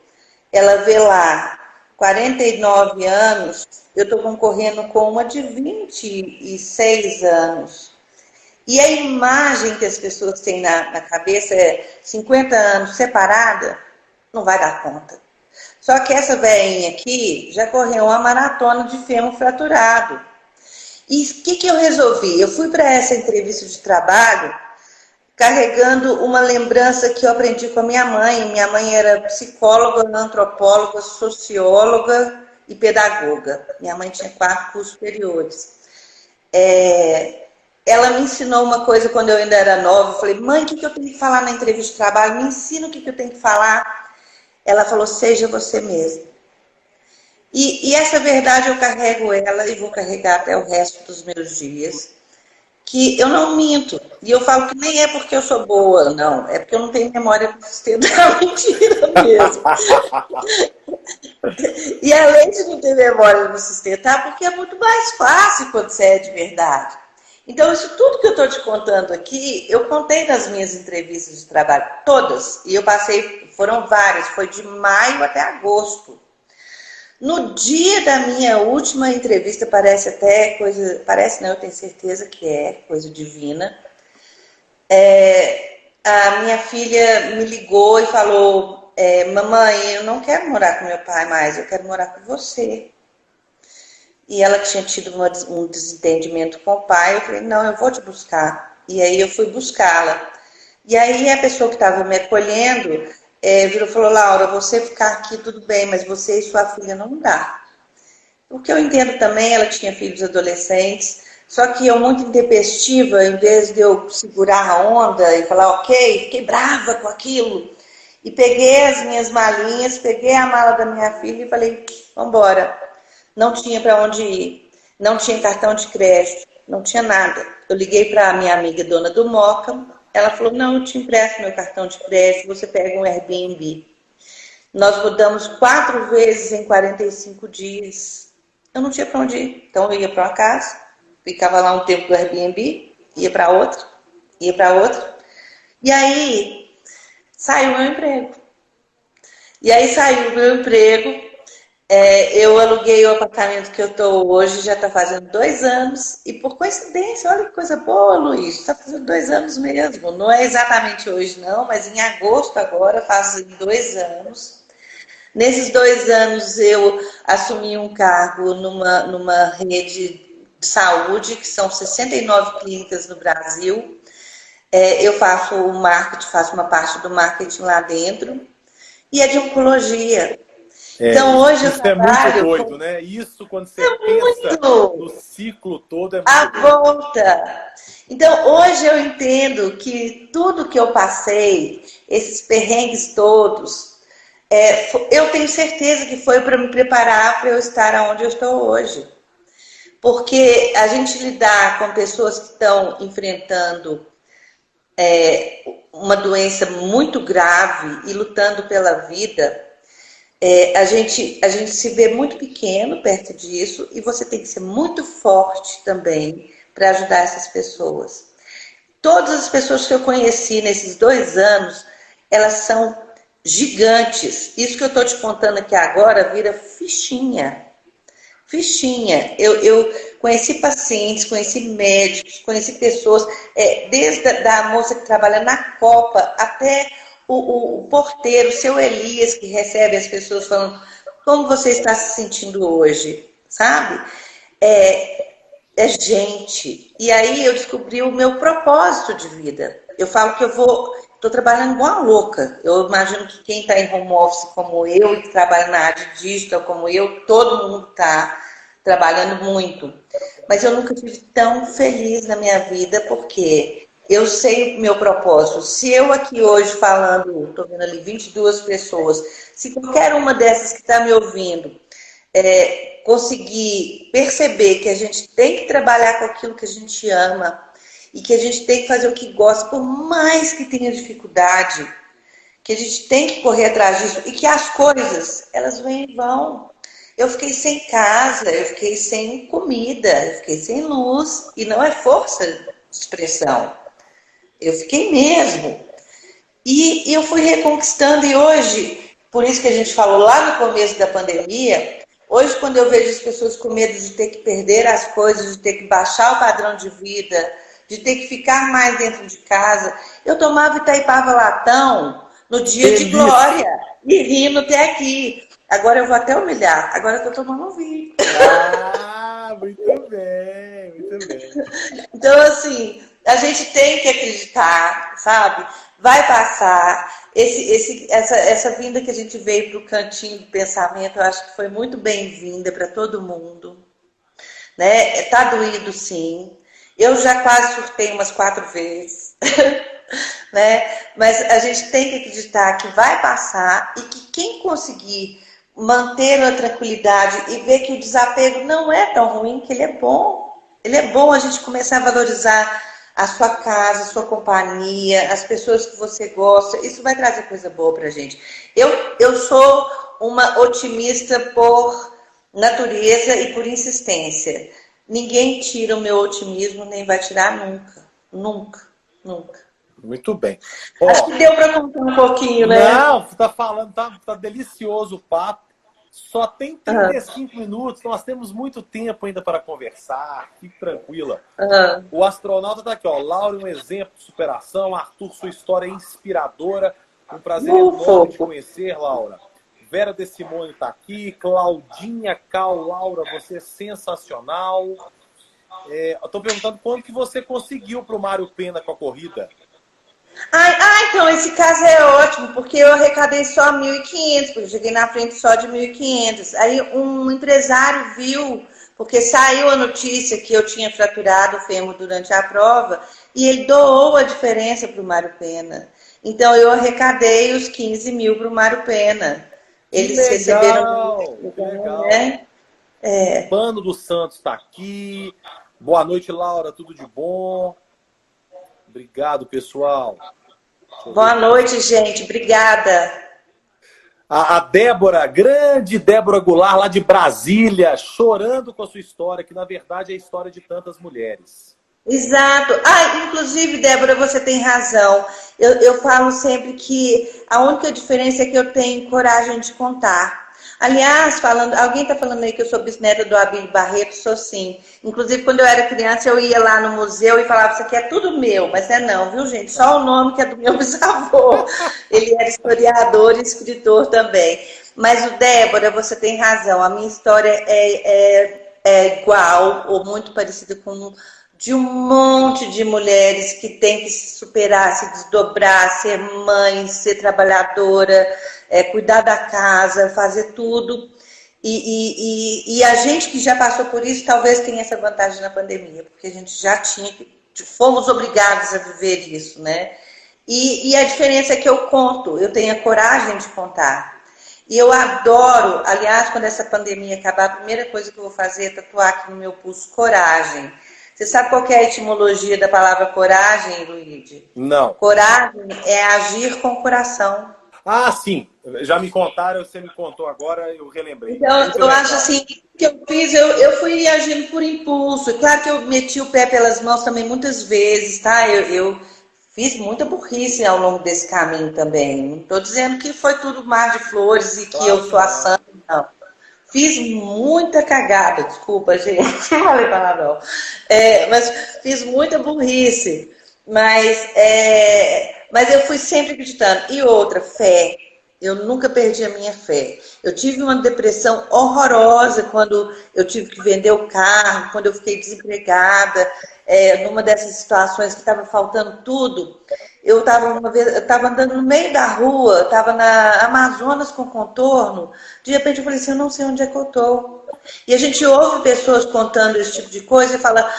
ela vê lá 49 anos, eu estou concorrendo com uma de 26 anos. E a imagem que as pessoas têm na cabeça é 50 anos separada, não vai dar conta. Só que essa velhinha aqui já correu uma maratona de fêmur fraturado. E o que eu resolvi? Eu fui para essa entrevista de trabalho carregando uma lembrança que eu aprendi com a minha mãe. Minha mãe era psicóloga, antropóloga, socióloga e pedagoga. Minha mãe tinha 4 cursos superiores. Ela me ensinou uma coisa quando eu ainda era nova. Eu falei, mãe, o que eu tenho que falar na entrevista de trabalho? Me ensina o que eu tenho que falar. Ela falou, seja você mesma. E essa verdade eu carrego ela e vou carregar até o resto dos meus dias. Que eu não minto. E eu falo que nem é porque eu sou boa, não. É porque eu não tenho memória para sustentar. Mentira mesmo. E além de não ter memória para sustentar, porque é muito mais fácil quando você é de verdade. Então, isso tudo que eu estou te contando aqui, eu contei nas minhas entrevistas de trabalho, todas. E eu passei, foram várias, foi de maio até agosto. No dia da minha última entrevista, parece até coisa... Parece não, eu tenho certeza que é coisa divina. A minha filha me ligou e falou, mamãe, eu não quero morar com meu pai mais, eu quero morar com você. E ela tinha tido um desentendimento com o pai, eu falei, não, eu vou te buscar. E aí eu fui buscá-la. E aí a pessoa que estava me acolhendo virou e falou, Laura, você ficar aqui tudo bem, mas você e sua filha não dá. O que eu entendo também, ela tinha filhos adolescentes, só que eu muito intempestiva, em vez de eu segurar a onda e falar, ok, fiquei brava com aquilo. E peguei as minhas malinhas, peguei a mala da minha filha e falei, vamos embora. Não tinha para onde ir, não tinha cartão de crédito, não tinha nada. Eu liguei para a minha amiga dona do Moca, ela falou, não, eu te empresto meu cartão de crédito, você pega um Airbnb. Nós mudamos 4 vezes em 45 dias. Eu não tinha para onde ir, então eu ia para uma casa, ficava lá um tempo do Airbnb, ia para outra, e aí saiu o meu emprego. Eu aluguei o apartamento que eu estou hoje, já está fazendo 2 anos, e por coincidência, olha que coisa boa, Luiz, está fazendo 2 anos mesmo, não é exatamente hoje não, mas em agosto agora, faz 2 anos. Nesses 2 anos eu assumi um cargo numa rede de saúde, que são 69 clínicas no Brasil. Eu faço o marketing, faço uma parte do marketing lá dentro, e é de oncologia. Então hoje eu trabalho... Isso é muito doido, né? Isso quando você pensa no ciclo todo é muito doido. Volta. Então hoje eu entendo que tudo que eu passei, esses perrengues todos, eu tenho certeza que foi para me preparar para eu estar onde eu estou hoje. Porque a gente lidar com pessoas que estão enfrentando uma doença muito grave e lutando pela vida... A gente se vê muito pequeno perto disso e você tem que ser muito forte também para ajudar essas pessoas. Todas as pessoas que eu conheci nesses 2 anos, elas são gigantes. Isso que eu estou te contando aqui agora vira fichinha. Eu conheci pacientes, conheci médicos, conheci pessoas, desde a moça que trabalha na Copa até... O porteiro, o seu Elias, que recebe as pessoas falando, como você está se sentindo hoje, sabe? Gente. E aí eu descobri o meu propósito de vida. Eu falo que estou trabalhando igual uma louca. Eu imagino que quem está em home office como eu, e que trabalha na área digital como eu, todo mundo está trabalhando muito. Mas eu nunca estive tão feliz na minha vida, porque... Eu sei o meu propósito. Se eu aqui hoje falando, estou vendo ali 22 pessoas, se qualquer uma dessas que está me ouvindo conseguir perceber que a gente tem que trabalhar com aquilo que a gente ama e que a gente tem que fazer o que gosta, por mais que tenha dificuldade, que a gente tem que correr atrás disso e que as coisas, elas vêm e vão. Eu fiquei sem casa, eu fiquei sem comida, eu fiquei sem luz e não é força de expressão. Eu fiquei mesmo. E eu fui reconquistando, e hoje, por isso que a gente falou lá no começo da pandemia, hoje quando eu vejo as pessoas com medo de ter que perder as coisas, de ter que baixar o padrão de vida, de ter que ficar mais dentro de casa, eu tomava Itaipava latão no dia de glória, e rindo até aqui. Agora eu vou até humilhar, agora eu estou tomando um vinho. Muito bem, muito bem. Então, assim... A gente tem que acreditar, sabe? Vai passar. essa vinda que a gente veio para o cantinho do pensamento, eu acho que foi muito bem-vinda para todo mundo. Né? Tá doído, sim. Eu já quase surtei umas 4 vezes. Né? Mas a gente tem que acreditar que vai passar e que quem conseguir manter a tranquilidade e ver que o desapego não é tão ruim, que ele é bom. Ele é bom a gente começar a valorizar a sua casa, a sua companhia, as pessoas que você gosta. Isso vai trazer coisa boa pra gente. Eu sou uma otimista por natureza e por insistência. Ninguém tira o meu otimismo, nem vai tirar nunca. Nunca, nunca. Muito bem. Acho que deu para contar um pouquinho, né? Não, você está falando, tá delicioso o papo. Só tem 35 minutos, nós temos muito tempo ainda para conversar. Fique tranquila. O astronauta está aqui, ó. Laura, um exemplo de superação. Arthur, sua história é inspiradora. Um prazer enorme de conhecer, Laura. Vera De Simone está aqui. Claudinha Cal, Laura, você é sensacional. Estou perguntando quando que você conseguiu para o Mário Pena com a corrida. Então, esse caso é ótimo, porque eu arrecadei só 1.500, porque eu cheguei na frente só de 1.500. Aí um empresário viu, porque saiu a notícia que eu tinha fraturado o fêmur durante a prova, e ele doou a diferença para o Mário Pena. Então, eu arrecadei os 15 mil para o Mário Pena. Eles receberam... Legal. Né? Pano dos Santos está aqui. Boa noite, Laura, tudo de bom? Obrigado, pessoal. Boa noite, gente. Obrigada. A Débora, grande Débora Goulart, lá de Brasília, chorando com a sua história, que na verdade é a história de tantas mulheres. Exato. Inclusive, Débora, você tem razão. Eu falo sempre que a única diferença é que eu tenho coragem de contar. Aliás, alguém está falando aí que eu sou bisneta do Abílio Barreto, sou sim. Inclusive, quando eu era criança, eu ia lá no museu e falava, isso aqui é tudo meu, mas não, viu, gente? Só o nome que é do meu bisavô. Ele era historiador e escritor também. Mas, Débora, você tem razão, a minha história é igual ou muito parecida com de um monte de mulheres que tem que se superar, se desdobrar, ser mãe, ser trabalhadora, cuidar da casa, fazer tudo. E a gente que já passou por isso, talvez tenha essa vantagem na pandemia, porque a gente já fomos obrigados a viver isso, né? E a diferença é que eu conto, eu tenho a coragem de contar. E eu adoro, aliás, quando essa pandemia acabar, a primeira coisa que eu vou fazer é tatuar aqui no meu pulso coragem. Você sabe qual que é a etimologia da palavra coragem, Luíde? Não. Coragem é agir com o coração. Sim. Já me contaram, você me contou agora, eu relembrei. Então, eu acho assim, que eu fiz, eu fui agindo por impulso. Claro que eu meti o pé pelas mãos também muitas vezes, tá? Eu fiz muita burrice ao longo desse caminho também. Não estou dizendo que foi tudo mar de flores e que eu sou a santa, não. Fiz muita cagada, desculpa, gente, não falei palavrão. Mas fiz muita burrice. Mas eu fui sempre acreditando. E outra, fé. Eu nunca perdi a minha fé. Eu tive uma depressão horrorosa quando eu tive que vender o carro, quando eu fiquei desempregada, numa dessas situações que estava faltando tudo. Eu estava andando no meio da rua, estava na Amazonas com contorno. De repente eu falei assim, eu não sei onde é que eu estou. E a gente ouve pessoas contando esse tipo de coisa e fala,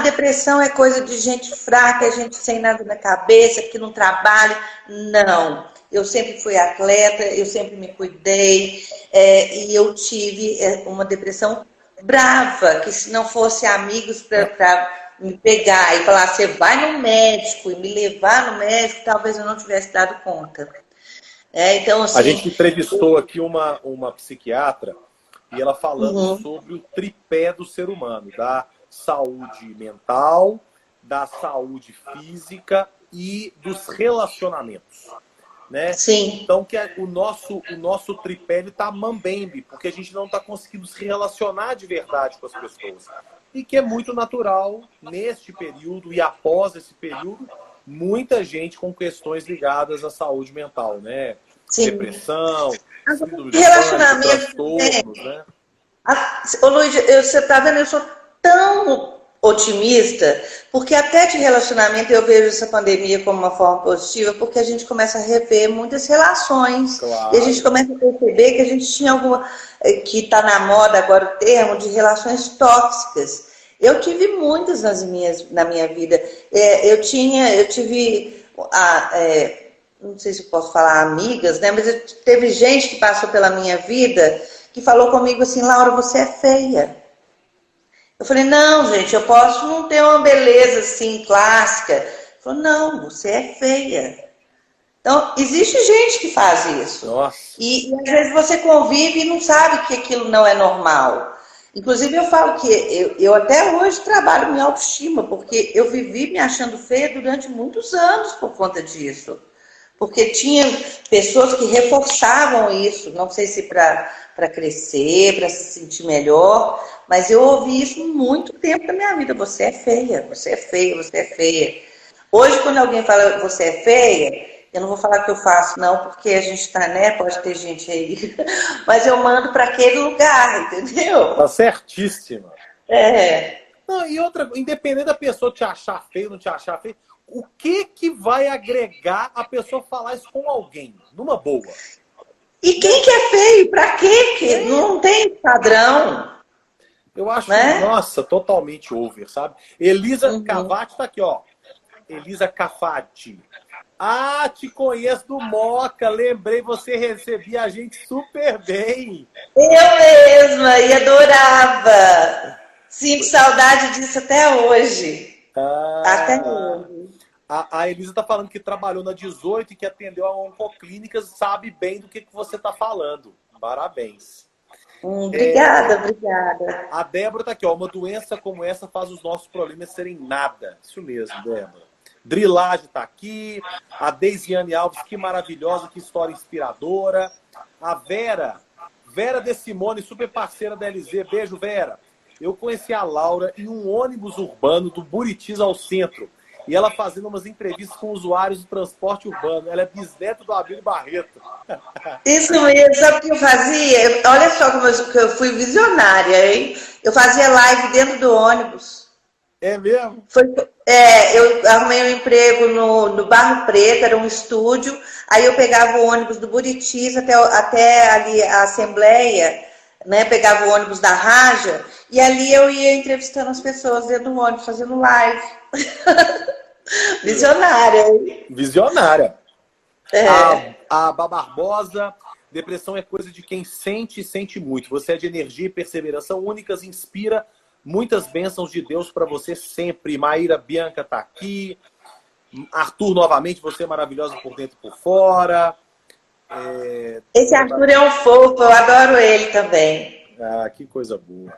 depressão é coisa de gente fraca, gente sem nada na cabeça, que não trabalha. Não. Eu sempre fui atleta, eu sempre me cuidei, e eu tive uma depressão brava, que se não fosse amigos para me pegar e falar, você vai no médico e me levar no médico, talvez eu não tivesse dado conta. Então, assim, a gente entrevistou aqui uma psiquiatra e ela falando sobre o tripé do ser humano, da saúde mental, da saúde física e dos relacionamentos. Né? Sim. Então que o nosso tripé está mambembe, porque a gente não está conseguindo se relacionar de verdade com as pessoas. E que é muito natural neste período e após esse período, muita gente com questões ligadas à saúde mental, né? Sim. Depressão, relacionamento, transtornos, né? Ô Luiz, você está vendo, eu sou tão otimista, porque até de relacionamento eu vejo essa pandemia como uma forma positiva, porque a gente começa a rever muitas relações. Claro. E a gente começa a perceber que a gente tinha alguma, que está na moda agora o termo, de relações tóxicas. Eu tive muitas na minha vida. Eu tive, não sei se eu posso falar amigas, né? Mas teve gente que passou pela minha vida que falou comigo assim, Laura, você é feia. Eu falei, não, gente, eu posso não ter uma beleza assim, clássica. Ele falou, não, você é feia. Então, existe gente que faz isso. Nossa. E às vezes você convive e não sabe que aquilo não é normal. Inclusive, eu falo que eu até hoje trabalho minha autoestima, porque eu vivi me achando feia durante muitos anos por conta disso. Porque tinha pessoas que reforçavam isso, não sei se para crescer, para se sentir melhor, mas eu ouvi isso muito tempo da minha vida. Você é feia, você é feia, você é feia. Hoje, quando alguém fala você é feia, eu não vou falar o que eu faço, não, porque a gente está, né? Pode ter gente aí. Mas eu mando para aquele lugar, entendeu? Tá certíssima. É. Não, e outra, independente da pessoa te achar feio, não te achar feio, o que vai agregar a pessoa falar isso com alguém? Numa boa. E quem que é feio? Pra quê? Que não tem padrão. Eu acho, né? Nossa, totalmente over, sabe? Elisa Cavati tá aqui, ó. Elisa Cafati. Ah, te conheço do Moca, lembrei, você recebia a gente super bem. Eu mesma, e adorava. Sinto saudade disso até hoje. Até hoje. A Elisa tá falando que trabalhou na 18 e que atendeu a Oncoclínicas, sabe bem do que você tá falando. Parabéns. Obrigada, obrigada. A Débora tá aqui, ó. Uma doença como essa faz os nossos problemas serem nada. Isso mesmo, Débora. Drilage tá aqui. A Deisiane Alves, que maravilhosa, que história inspiradora. A Vera De Simone, super parceira da LZ. Beijo, Vera. Eu conheci a Laura em um ônibus urbano do Buritis ao centro. E ela fazendo umas entrevistas com usuários do transporte urbano. Ela é bisneta do Abílio Barreto. Isso mesmo. Sabe o que eu fazia? Olha só como eu fui visionária, hein? Eu fazia live dentro do ônibus. É mesmo? Eu arrumei um emprego no Barro Preto, era um estúdio. Aí eu pegava o ônibus do Buritis até ali a Assembleia, né? Pegava o ônibus da Raja. E ali eu ia entrevistando as pessoas dentro do ônibus, fazendo live. Visionária, hein? Visionária. A Bá Barbosa, depressão é coisa de quem sente e sente muito. Você é de energia e perseverança únicas, inspira muitas bênçãos de Deus para você sempre. Maíra Bianca tá aqui. Arthur, novamente, você é maravilhosa por dentro e por fora. Esse Arthur é um fofo, eu adoro ele também. Ah, que coisa boa.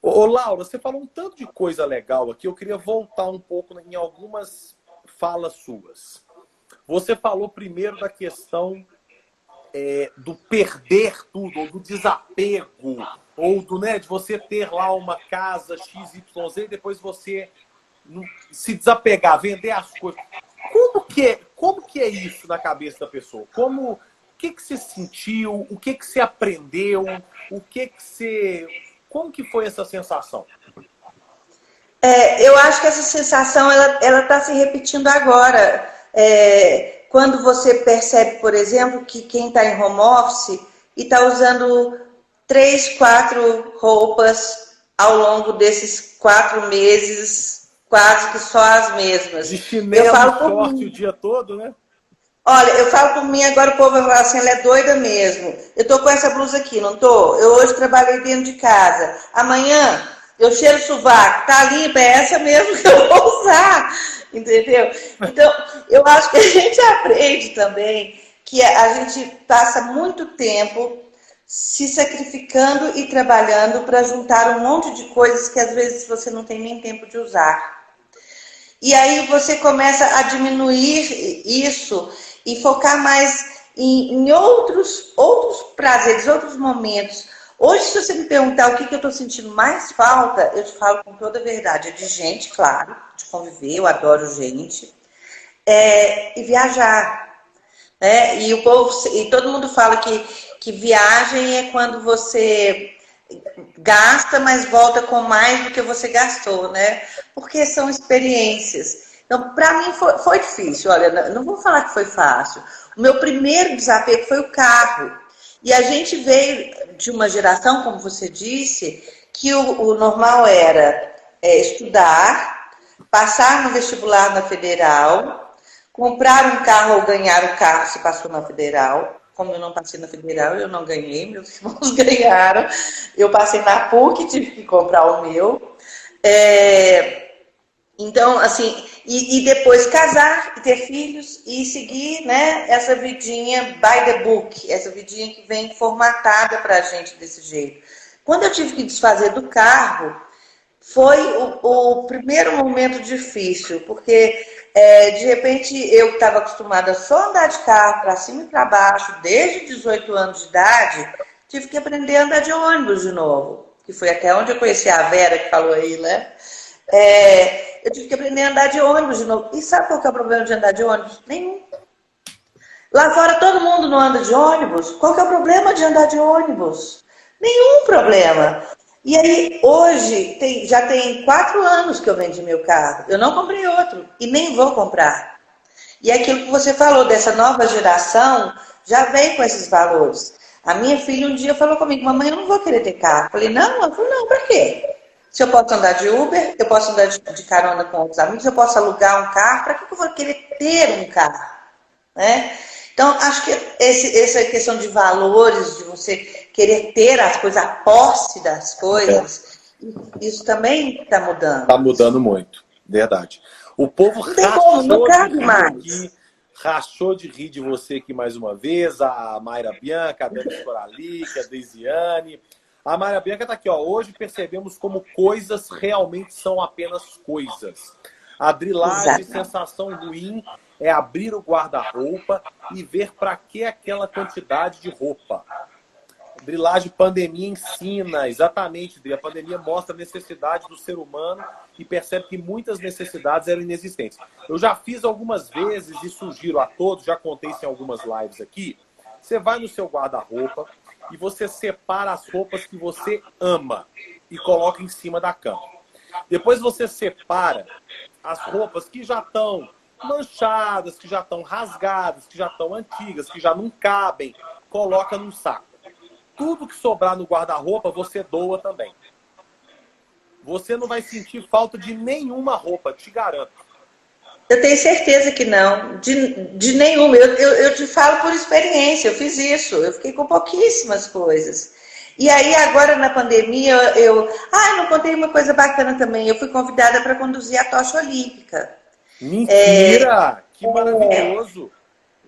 Ô, Laura, você falou um tanto de coisa legal aqui. Eu queria voltar um pouco em algumas falas suas. Você falou primeiro da questão do perder tudo, ou do desapego, ou de você ter lá uma casa XYZ e depois você se desapegar, vender as coisas. Como que é isso na cabeça da pessoa? O que você sentiu? O que você aprendeu? Como que foi essa sensação? Eu acho que essa sensação ela está se repetindo agora. Quando você percebe, por exemplo, que quem está em home office e está usando 3, 4 roupas ao longo desses 4 meses, quase que só as mesmas. De chinelo e short o dia todo, né? Olha, eu falo por mim, agora o povo vai falar assim, ela é doida mesmo. Eu tô com essa blusa aqui, não tô? Eu hoje trabalhei dentro de casa. Amanhã eu cheiro sovaco, tá limpa, é essa mesmo que eu vou usar. Entendeu? Então, eu acho que a gente aprende também que a gente passa muito tempo se sacrificando e trabalhando para juntar um monte de coisas que às vezes você não tem nem tempo de usar. E aí você começa a diminuir isso e focar mais em outros prazeres, outros momentos. Hoje, se você me perguntar o que eu estou sentindo mais falta, eu te falo com toda a verdade. É de gente, claro, de conviver, eu adoro gente. E viajar. Né? E todo mundo fala que viagem é quando você gasta, mas volta com mais do que você gastou, né? Porque são experiências. Então, para mim foi difícil. Olha, não vou falar que foi fácil. O meu primeiro desapego foi o carro. E a gente veio de uma geração, como você disse, que o normal era estudar, passar no vestibular na Federal, comprar um carro ou ganhar um carro se passou na Federal. Como eu não passei na Federal, eu não ganhei, meus irmãos ganharam. Eu passei na PUC, tive que comprar o meu. Então, assim, e depois casar e ter filhos e seguir, né, essa vidinha by the book, essa vidinha que vem formatada pra gente desse jeito. Quando eu tive que desfazer do carro, foi o primeiro momento difícil, porque de repente eu estava acostumada só a andar de carro para cima e para baixo, desde 18 anos de idade, tive que aprender a andar de ônibus de novo, que foi até onde eu conheci a Vera, que falou aí, né? Eu tive que aprender a andar de ônibus de novo. E sabe qual que é o problema de andar de ônibus? Nenhum. Lá fora todo mundo não anda de ônibus. Qual que é o problema de andar de ônibus? Nenhum problema. E aí, hoje, já tem 4 anos que eu vendi meu carro. Eu não comprei outro e nem vou comprar. E aquilo que você falou dessa nova geração já vem com esses valores. A minha filha um dia falou comigo, mamãe, eu não vou querer ter carro. Eu falei, não? Eu falei, não, pra quê? Se eu posso andar de Uber, eu posso andar de carona com outros amigos, eu posso alugar um carro, para que eu vou querer ter um carro? Né? Então, acho que essa questão de valores, de você querer ter as coisas, a posse das coisas, isso também está mudando. Está mudando muito, verdade. O povo rachou de rir de você aqui mais uma vez, a Mayra Bianca, a Dani Coralic, a Deisiane. A Mayra Bianca está aqui, ó. Hoje percebemos como coisas realmente são apenas coisas. A drilagem, sensação ruim é abrir o guarda-roupa e ver para que aquela quantidade de roupa. Drilagem, pandemia ensina, exatamente. A pandemia mostra a necessidade do ser humano e percebe que muitas necessidades eram inexistentes. Eu já fiz algumas vezes e sugiro a todos, já contei isso em algumas lives aqui. Você vai no seu guarda-roupa e você separa as roupas que você ama e coloca em cima da cama. Depois você separa as roupas que já estão manchadas, que já estão rasgadas, que já estão antigas, que já não cabem, coloca num saco. Tudo que sobrar no guarda-roupa, você doa também. Você não vai sentir falta de nenhuma roupa, te garanto. Eu tenho certeza que não, de nenhuma. Eu te falo por experiência, eu fiz isso, eu fiquei com pouquíssimas coisas. E aí, agora na pandemia, não contei uma coisa bacana também. Eu fui convidada para conduzir a tocha olímpica. Mentira! Que maravilhoso!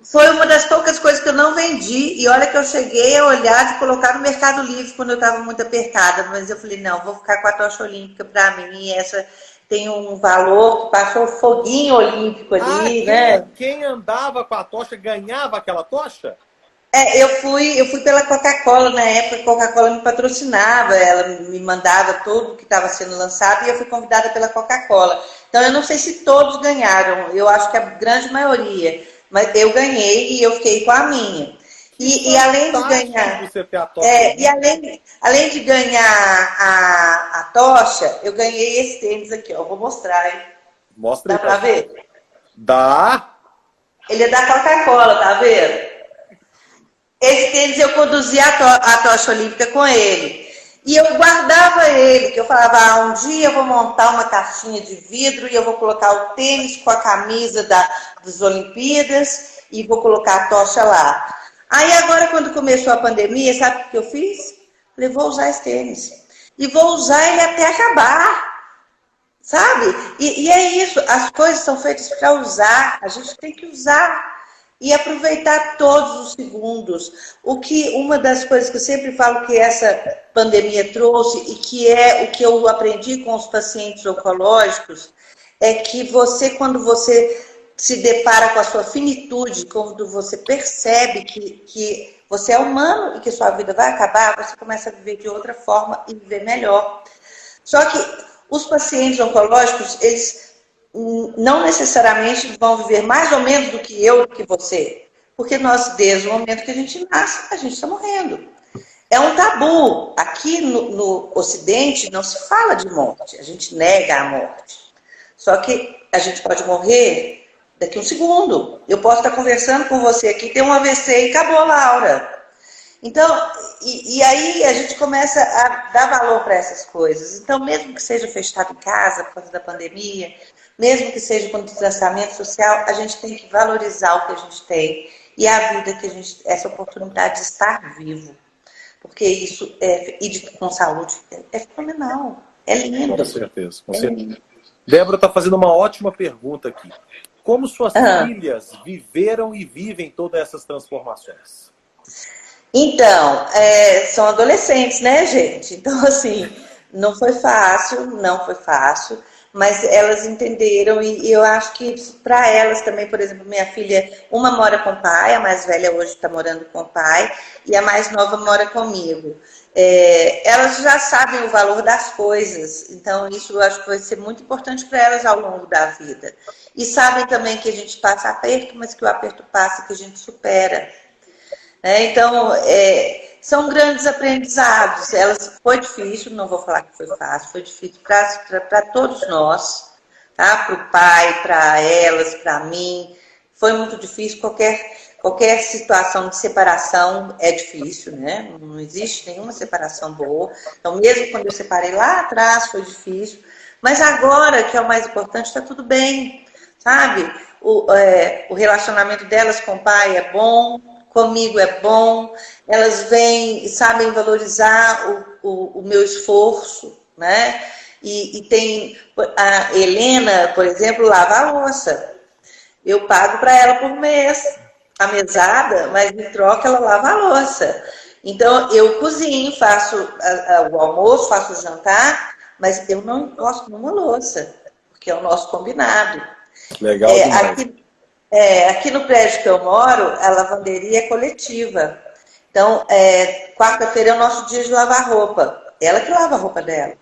Foi uma das poucas coisas que eu não vendi. E olha que eu cheguei a olhar de colocar no Mercado Livre quando eu estava muito apertada. Mas eu falei, não, vou ficar com a tocha olímpica para mim. E essa tem um valor que passou o foguinho olímpico ali, né? Quem andava com a tocha ganhava aquela tocha? Eu fui pela Coca-Cola na época, a Coca-Cola me patrocinava, ela me mandava tudo que estava sendo lançado e eu fui convidada pela Coca-Cola. Então eu não sei se todos ganharam, eu acho que a grande maioria, mas eu ganhei e eu fiquei com a minha. E além de ganhar, além de ganhar a tocha, eu ganhei esse tênis aqui, ó, vou mostrar, hein? Mostra aí. Dá pra ver? Dá. Ele é da Coca-Cola, tá vendo? Esse tênis eu conduzia a tocha olímpica com ele. E eu guardava ele, que eu falava, um dia eu vou montar uma caixinha de vidro e eu vou colocar o tênis com a camisa das Olimpíadas e vou colocar a tocha lá. Aí agora, quando começou a pandemia, sabe o que eu fiz? Falei, vou usar esse tênis. E vou usar ele até acabar. Sabe? E é isso, as coisas são feitas para usar, a gente tem que usar. E aproveitar todos os segundos. Uma das coisas que eu sempre falo que essa pandemia trouxe e que é o que eu aprendi com os pacientes oncológicos, é que quando você se depara com a sua finitude, quando você percebe que você é humano e que sua vida vai acabar, você começa a viver de outra forma e viver melhor. Só que os pacientes oncológicos, eles não necessariamente vão viver mais ou menos do que eu, do que você. Porque nós, desde o momento que a gente nasce, a gente está morrendo. É um tabu. Aqui no Ocidente não se fala de morte, a gente nega a morte. Só que a gente pode morrer daqui a um segundo. Eu posso estar conversando com você aqui, ter um AVC e acabou a Laura. Então, e aí a gente começa a dar valor para essas coisas. Então, mesmo que seja fechado em casa por causa da pandemia, mesmo que seja com distanciamento social, a gente tem que valorizar o que a gente tem e a vida que a gente, essa oportunidade de estar vivo. Porque isso com saúde é fenomenal, é lindo. Com certeza, com certeza. Débora está fazendo uma ótima pergunta aqui. Como suas filhas viveram e vivem todas essas transformações? Então, são adolescentes, né, gente? Então, assim, não foi fácil, mas elas entenderam e eu acho que para elas também, por exemplo, minha filha, uma mora com o pai, a mais velha hoje está morando com o pai e a mais nova mora comigo. Elas já sabem o valor das coisas, então isso eu acho que vai ser muito importante para elas ao longo da vida. E sabem também que a gente passa aperto, mas que o aperto passa, que a gente supera. Então, são grandes aprendizados. Foi difícil, não vou falar que foi fácil, foi difícil para todos nós, tá? Para o pai, para elas, para mim. Foi muito difícil. Qualquer situação de separação é difícil, né? Não existe nenhuma separação boa. Então, mesmo quando eu separei lá atrás, foi difícil. Mas agora, que é o mais importante, está tudo bem, sabe? O relacionamento delas com o pai é bom, comigo é bom, elas vêm e sabem valorizar o meu esforço, né? E tem a Helena, por exemplo, lava a louça. Eu pago para ela por mês a mesada, mas em troca ela lava a louça. Então, eu cozinho, faço o almoço, faço o jantar, mas eu não gosto de uma louça, porque é o nosso combinado. Legal demais. Aqui no prédio que eu moro, a lavanderia é coletiva. Então, quarta-feira é o nosso dia de lavar roupa. Ela que lava a roupa dela.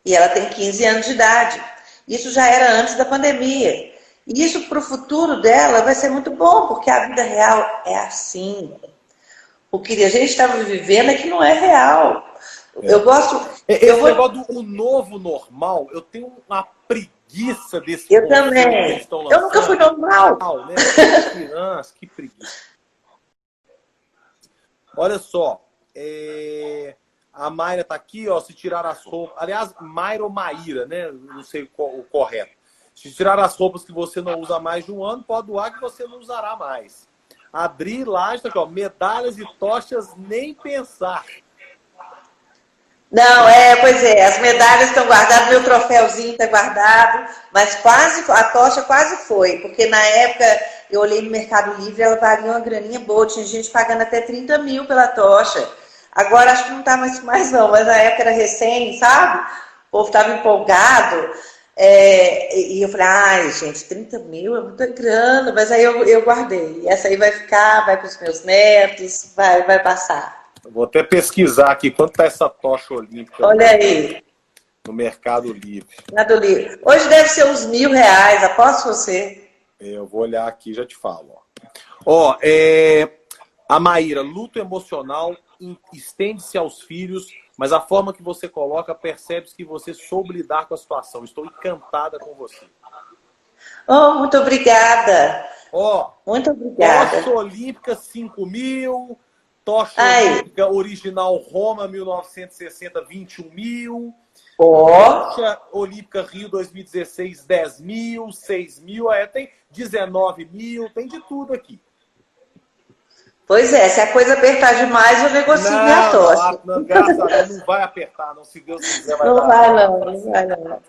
E ela tem 15 anos de idade. Isso já era antes da pandemia. E isso para o futuro dela vai ser muito bom, porque a vida real é assim. O que a gente estava vivendo é que não é real. Eu gosto... Esse negócio do novo normal, eu tenho uma preguiça desse Eu também. Eu nunca fui normal. Né? Que preguiça. Olha só. A Mayra tá aqui, ó. Se tirar as roupas. Aliás, Mayra ou Maíra, né? Não sei o correto. Se tirar as roupas que você não usa há mais de um ano, pode doar que você não usará mais. Adri Laje tá aqui, ó. Medalhas e tochas, nem pensar. Não, pois é, as medalhas estão guardadas, meu troféuzinho está guardado, mas a tocha quase foi, porque na época eu olhei no Mercado Livre, ela valia uma graninha boa, tinha gente pagando até 30 mil pela tocha. Agora acho que não está mais não, mas na época era recém, sabe? O povo estava empolgado, e eu falei, ai gente, 30 mil é muita grana, mas aí eu guardei. E essa aí vai ficar, vai para os meus netos, vai passar. Vou até pesquisar aqui quanto está essa tocha olímpica. Olha aí. No Mercado Livre. Mercado Livre. Hoje deve ser uns R$1.000, aposto você. Eu vou olhar aqui e já te falo. Ó, a Maíra, luto emocional estende-se aos filhos, mas a forma que você coloca percebe-se que você soube lidar com a situação. Estou encantada com você. Oh, muito obrigada. Ó, muito obrigada. Tocha Olímpica 5.000. Tocha Olímpica Original Roma 1960, 21 mil. Tocha Olímpica Rio 2016, 10 mil, 6 mil, tem 19 mil, tem de tudo aqui. Pois é, se a coisa apertar demais, eu negocio minha tocha. Não, graças a Deus, não vai apertar, não, se Deus quiser vai não dar. Vai não.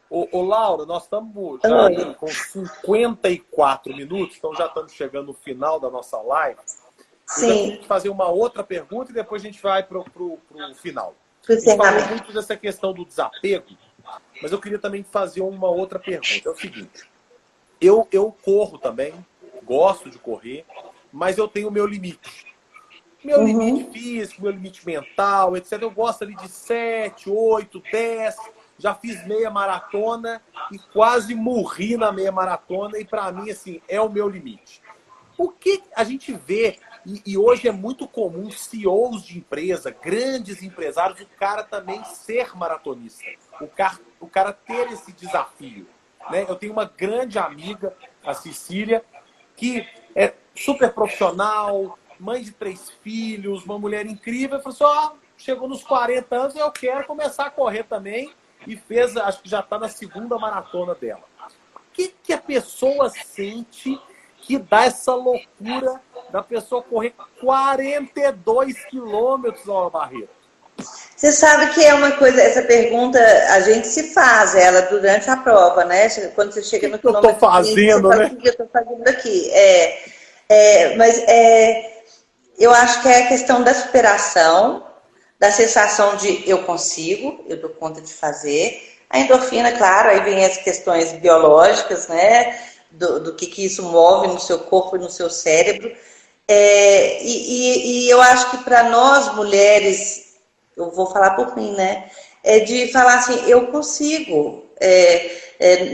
Ô, Laura, nós estamos já aí com 54 minutos, então já estamos chegando no final da nossa live. Sim. Eu tenho que fazer uma outra pergunta e depois a gente vai para o final. A gente falou muito dessa questão do desapego, mas eu queria também fazer uma outra pergunta. É o seguinte, eu corro também, gosto de correr, mas eu tenho o meu limite. Meu limite físico, meu limite mental, etc. Eu gosto ali de 7, 8, 10. Já fiz meia maratona e quase morri na meia maratona e para mim, assim, é o meu limite. O que a gente vê E hoje é muito comum CEOs de empresa, grandes empresários, o cara também ser maratonista. O cara ter esse desafio. Né? Eu tenho uma grande amiga, a Cecília, que é super profissional, mãe de 3 filhos, uma mulher incrível, falou assim, chegou nos 40 anos, eu quero começar a correr também, e fez, acho que já está na 2ª maratona dela. O que a pessoa sente que dá essa loucura da pessoa correr 42 quilômetros, Laura Barreto? Você sabe que é uma coisa, essa pergunta a gente se faz ela durante a prova, né? Quando você chega no quilômetro 20, você fala, né? O que eu estou fazendo aqui? Mas eu acho que é a questão da superação, da sensação de eu consigo, eu dou conta de fazer. A endorfina, claro, aí vem as questões biológicas, né? Do que isso move no seu corpo e no seu cérebro. E eu acho que para nós mulheres, eu vou falar por mim, né? É de falar assim, eu consigo.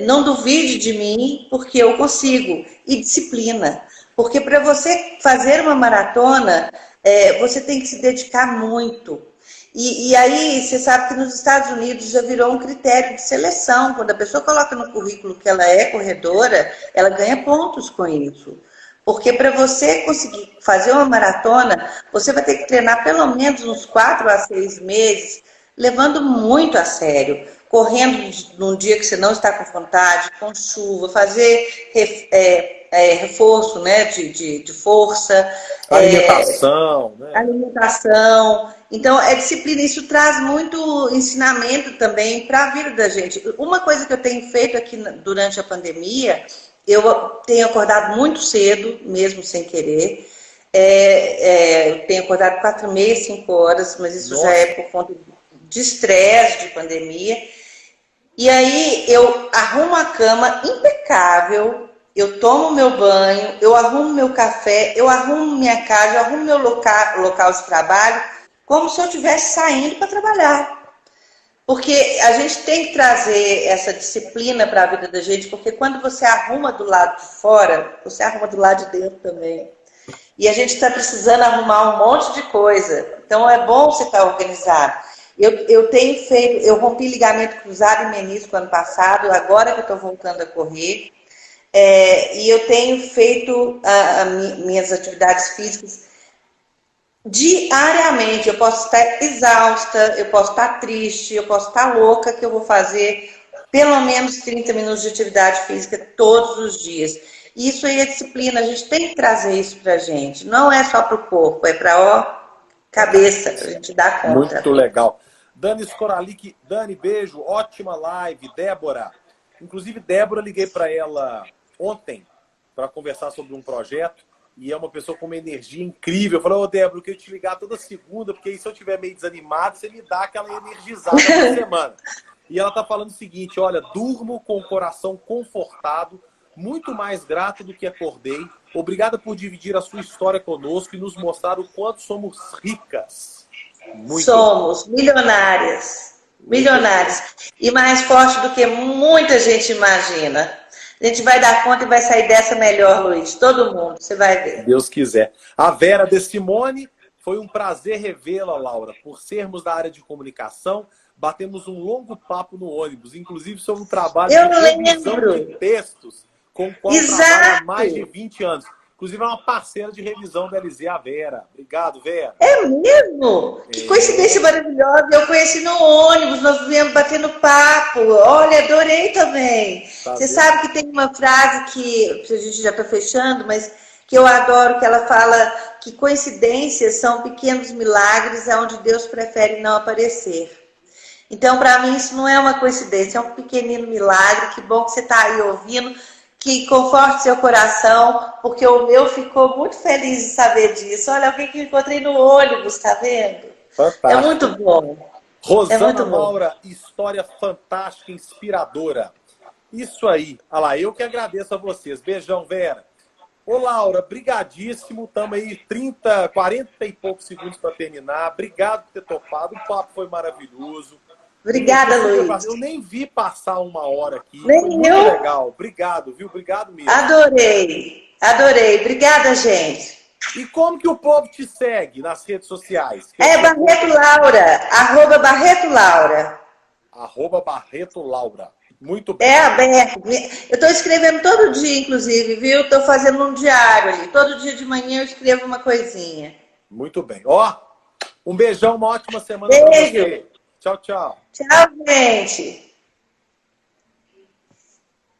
Não duvide de mim, porque eu consigo. E disciplina. Porque para você fazer uma maratona, você tem que se dedicar muito. E aí, você sabe que nos Estados Unidos já virou um critério de seleção. Quando a pessoa coloca no currículo que ela é corredora, ela ganha pontos com isso. Porque para você conseguir fazer uma maratona, você vai ter que treinar pelo menos uns 4 a 6 meses, levando muito a sério. Correndo num dia que você não está com vontade, com chuva, fazer reforço, né, de força. Alimentação, né? Alimentação. Então, disciplina. Isso traz muito ensinamento também para a vida da gente. Uma coisa que eu tenho feito aqui durante a pandemia, eu tenho acordado muito cedo, mesmo sem querer. Eu tenho acordado 4h30, 5 horas, mas isso já é por conta de estresse, de pandemia. E aí eu arrumo a cama impecável, eu tomo meu banho, eu arrumo meu café, eu arrumo minha casa, eu arrumo meu local de trabalho, como se eu estivesse saindo para trabalhar. Porque a gente tem que trazer essa disciplina para a vida da gente, porque quando você arruma do lado de fora, você arruma do lado de dentro também. E a gente está precisando arrumar um monte de coisa. Então é bom você estar organizado. Eu rompi ligamento cruzado e menisco ano passado, agora que eu estou voltando a correr. E eu tenho feito minhas atividades físicas diariamente. Eu posso estar exausta, eu posso estar triste, eu posso estar louca, que eu vou fazer pelo menos 30 minutos de atividade física todos os dias. Isso aí é disciplina, a gente tem que trazer isso pra gente. Não é só pro corpo, é pra cabeça, pra gente dar conta. Muito legal. Dani Skoralik, Dani, beijo, ótima live. Débora, inclusive Débora, liguei para ela ontem para conversar sobre um projeto e é uma pessoa com uma energia incrível. Eu falei, Débora, eu queria te ligar toda segunda, porque aí se eu estiver meio desanimado, você me dá aquela energizada na semana. E ela tá falando o seguinte, olha, durmo com o coração confortado, muito mais grato do que acordei. Obrigada por dividir a sua história conosco e nos mostrar o quanto somos ricas. Muito. Somos milionárias. Milionárias. E mais forte do que muita gente imagina. A gente vai dar conta e vai sair dessa melhor, Luiz. Todo mundo, você vai ver. Deus quiser. A Vera De Simone, foi um prazer revê-la, Laura. Por sermos da área de comunicação, batemos um longo papo no ônibus, inclusive sobre o trabalho de revisão de textos, com o qual trabalha há mais de 20 anos. Inclusive, é uma parceira de revisão da LZ, a Vera. Obrigado, Vera. É mesmo? Que coincidência maravilhosa. Eu conheci no ônibus, nós viemos batendo papo. Olha, adorei também. Você sabe que tem uma frase que a gente já está fechando, mas que eu adoro, que ela fala que coincidências são pequenos milagres onde Deus prefere não aparecer. Então, para mim, isso não é uma coincidência, é um pequenino milagre. Que bom que você está aí ouvindo. Que conforte seu coração, porque o meu ficou muito feliz de saber disso. Olha, alguém que encontrei no ônibus, tá vendo? Fantástico. É muito bom. Rosana Laura, história fantástica, inspiradora. Isso aí. Olha lá, eu que agradeço a vocês. Beijão, Vera. Ô, Laura, brigadíssimo. Estamos aí 40 e poucos segundos para terminar. Obrigado por ter topado. O papo foi maravilhoso. Obrigada, Luiz. Eu nem vi passar 1 hora aqui. Nem foi muito legal. Obrigado, viu? Obrigado mesmo. Adorei. Adorei. Obrigada, gente. E como que o povo te segue nas redes sociais? É Barreto Laura, @BarretoLaura. @BarretoLaura. Muito bem. É aberto. Eu estou escrevendo todo dia, inclusive, viu? Estou fazendo um diário ali. Todo dia de manhã eu escrevo uma coisinha. Muito bem. Ó, um beijão, uma ótima semana para Beijo. você. Tchau, tchau. Tchau, gente.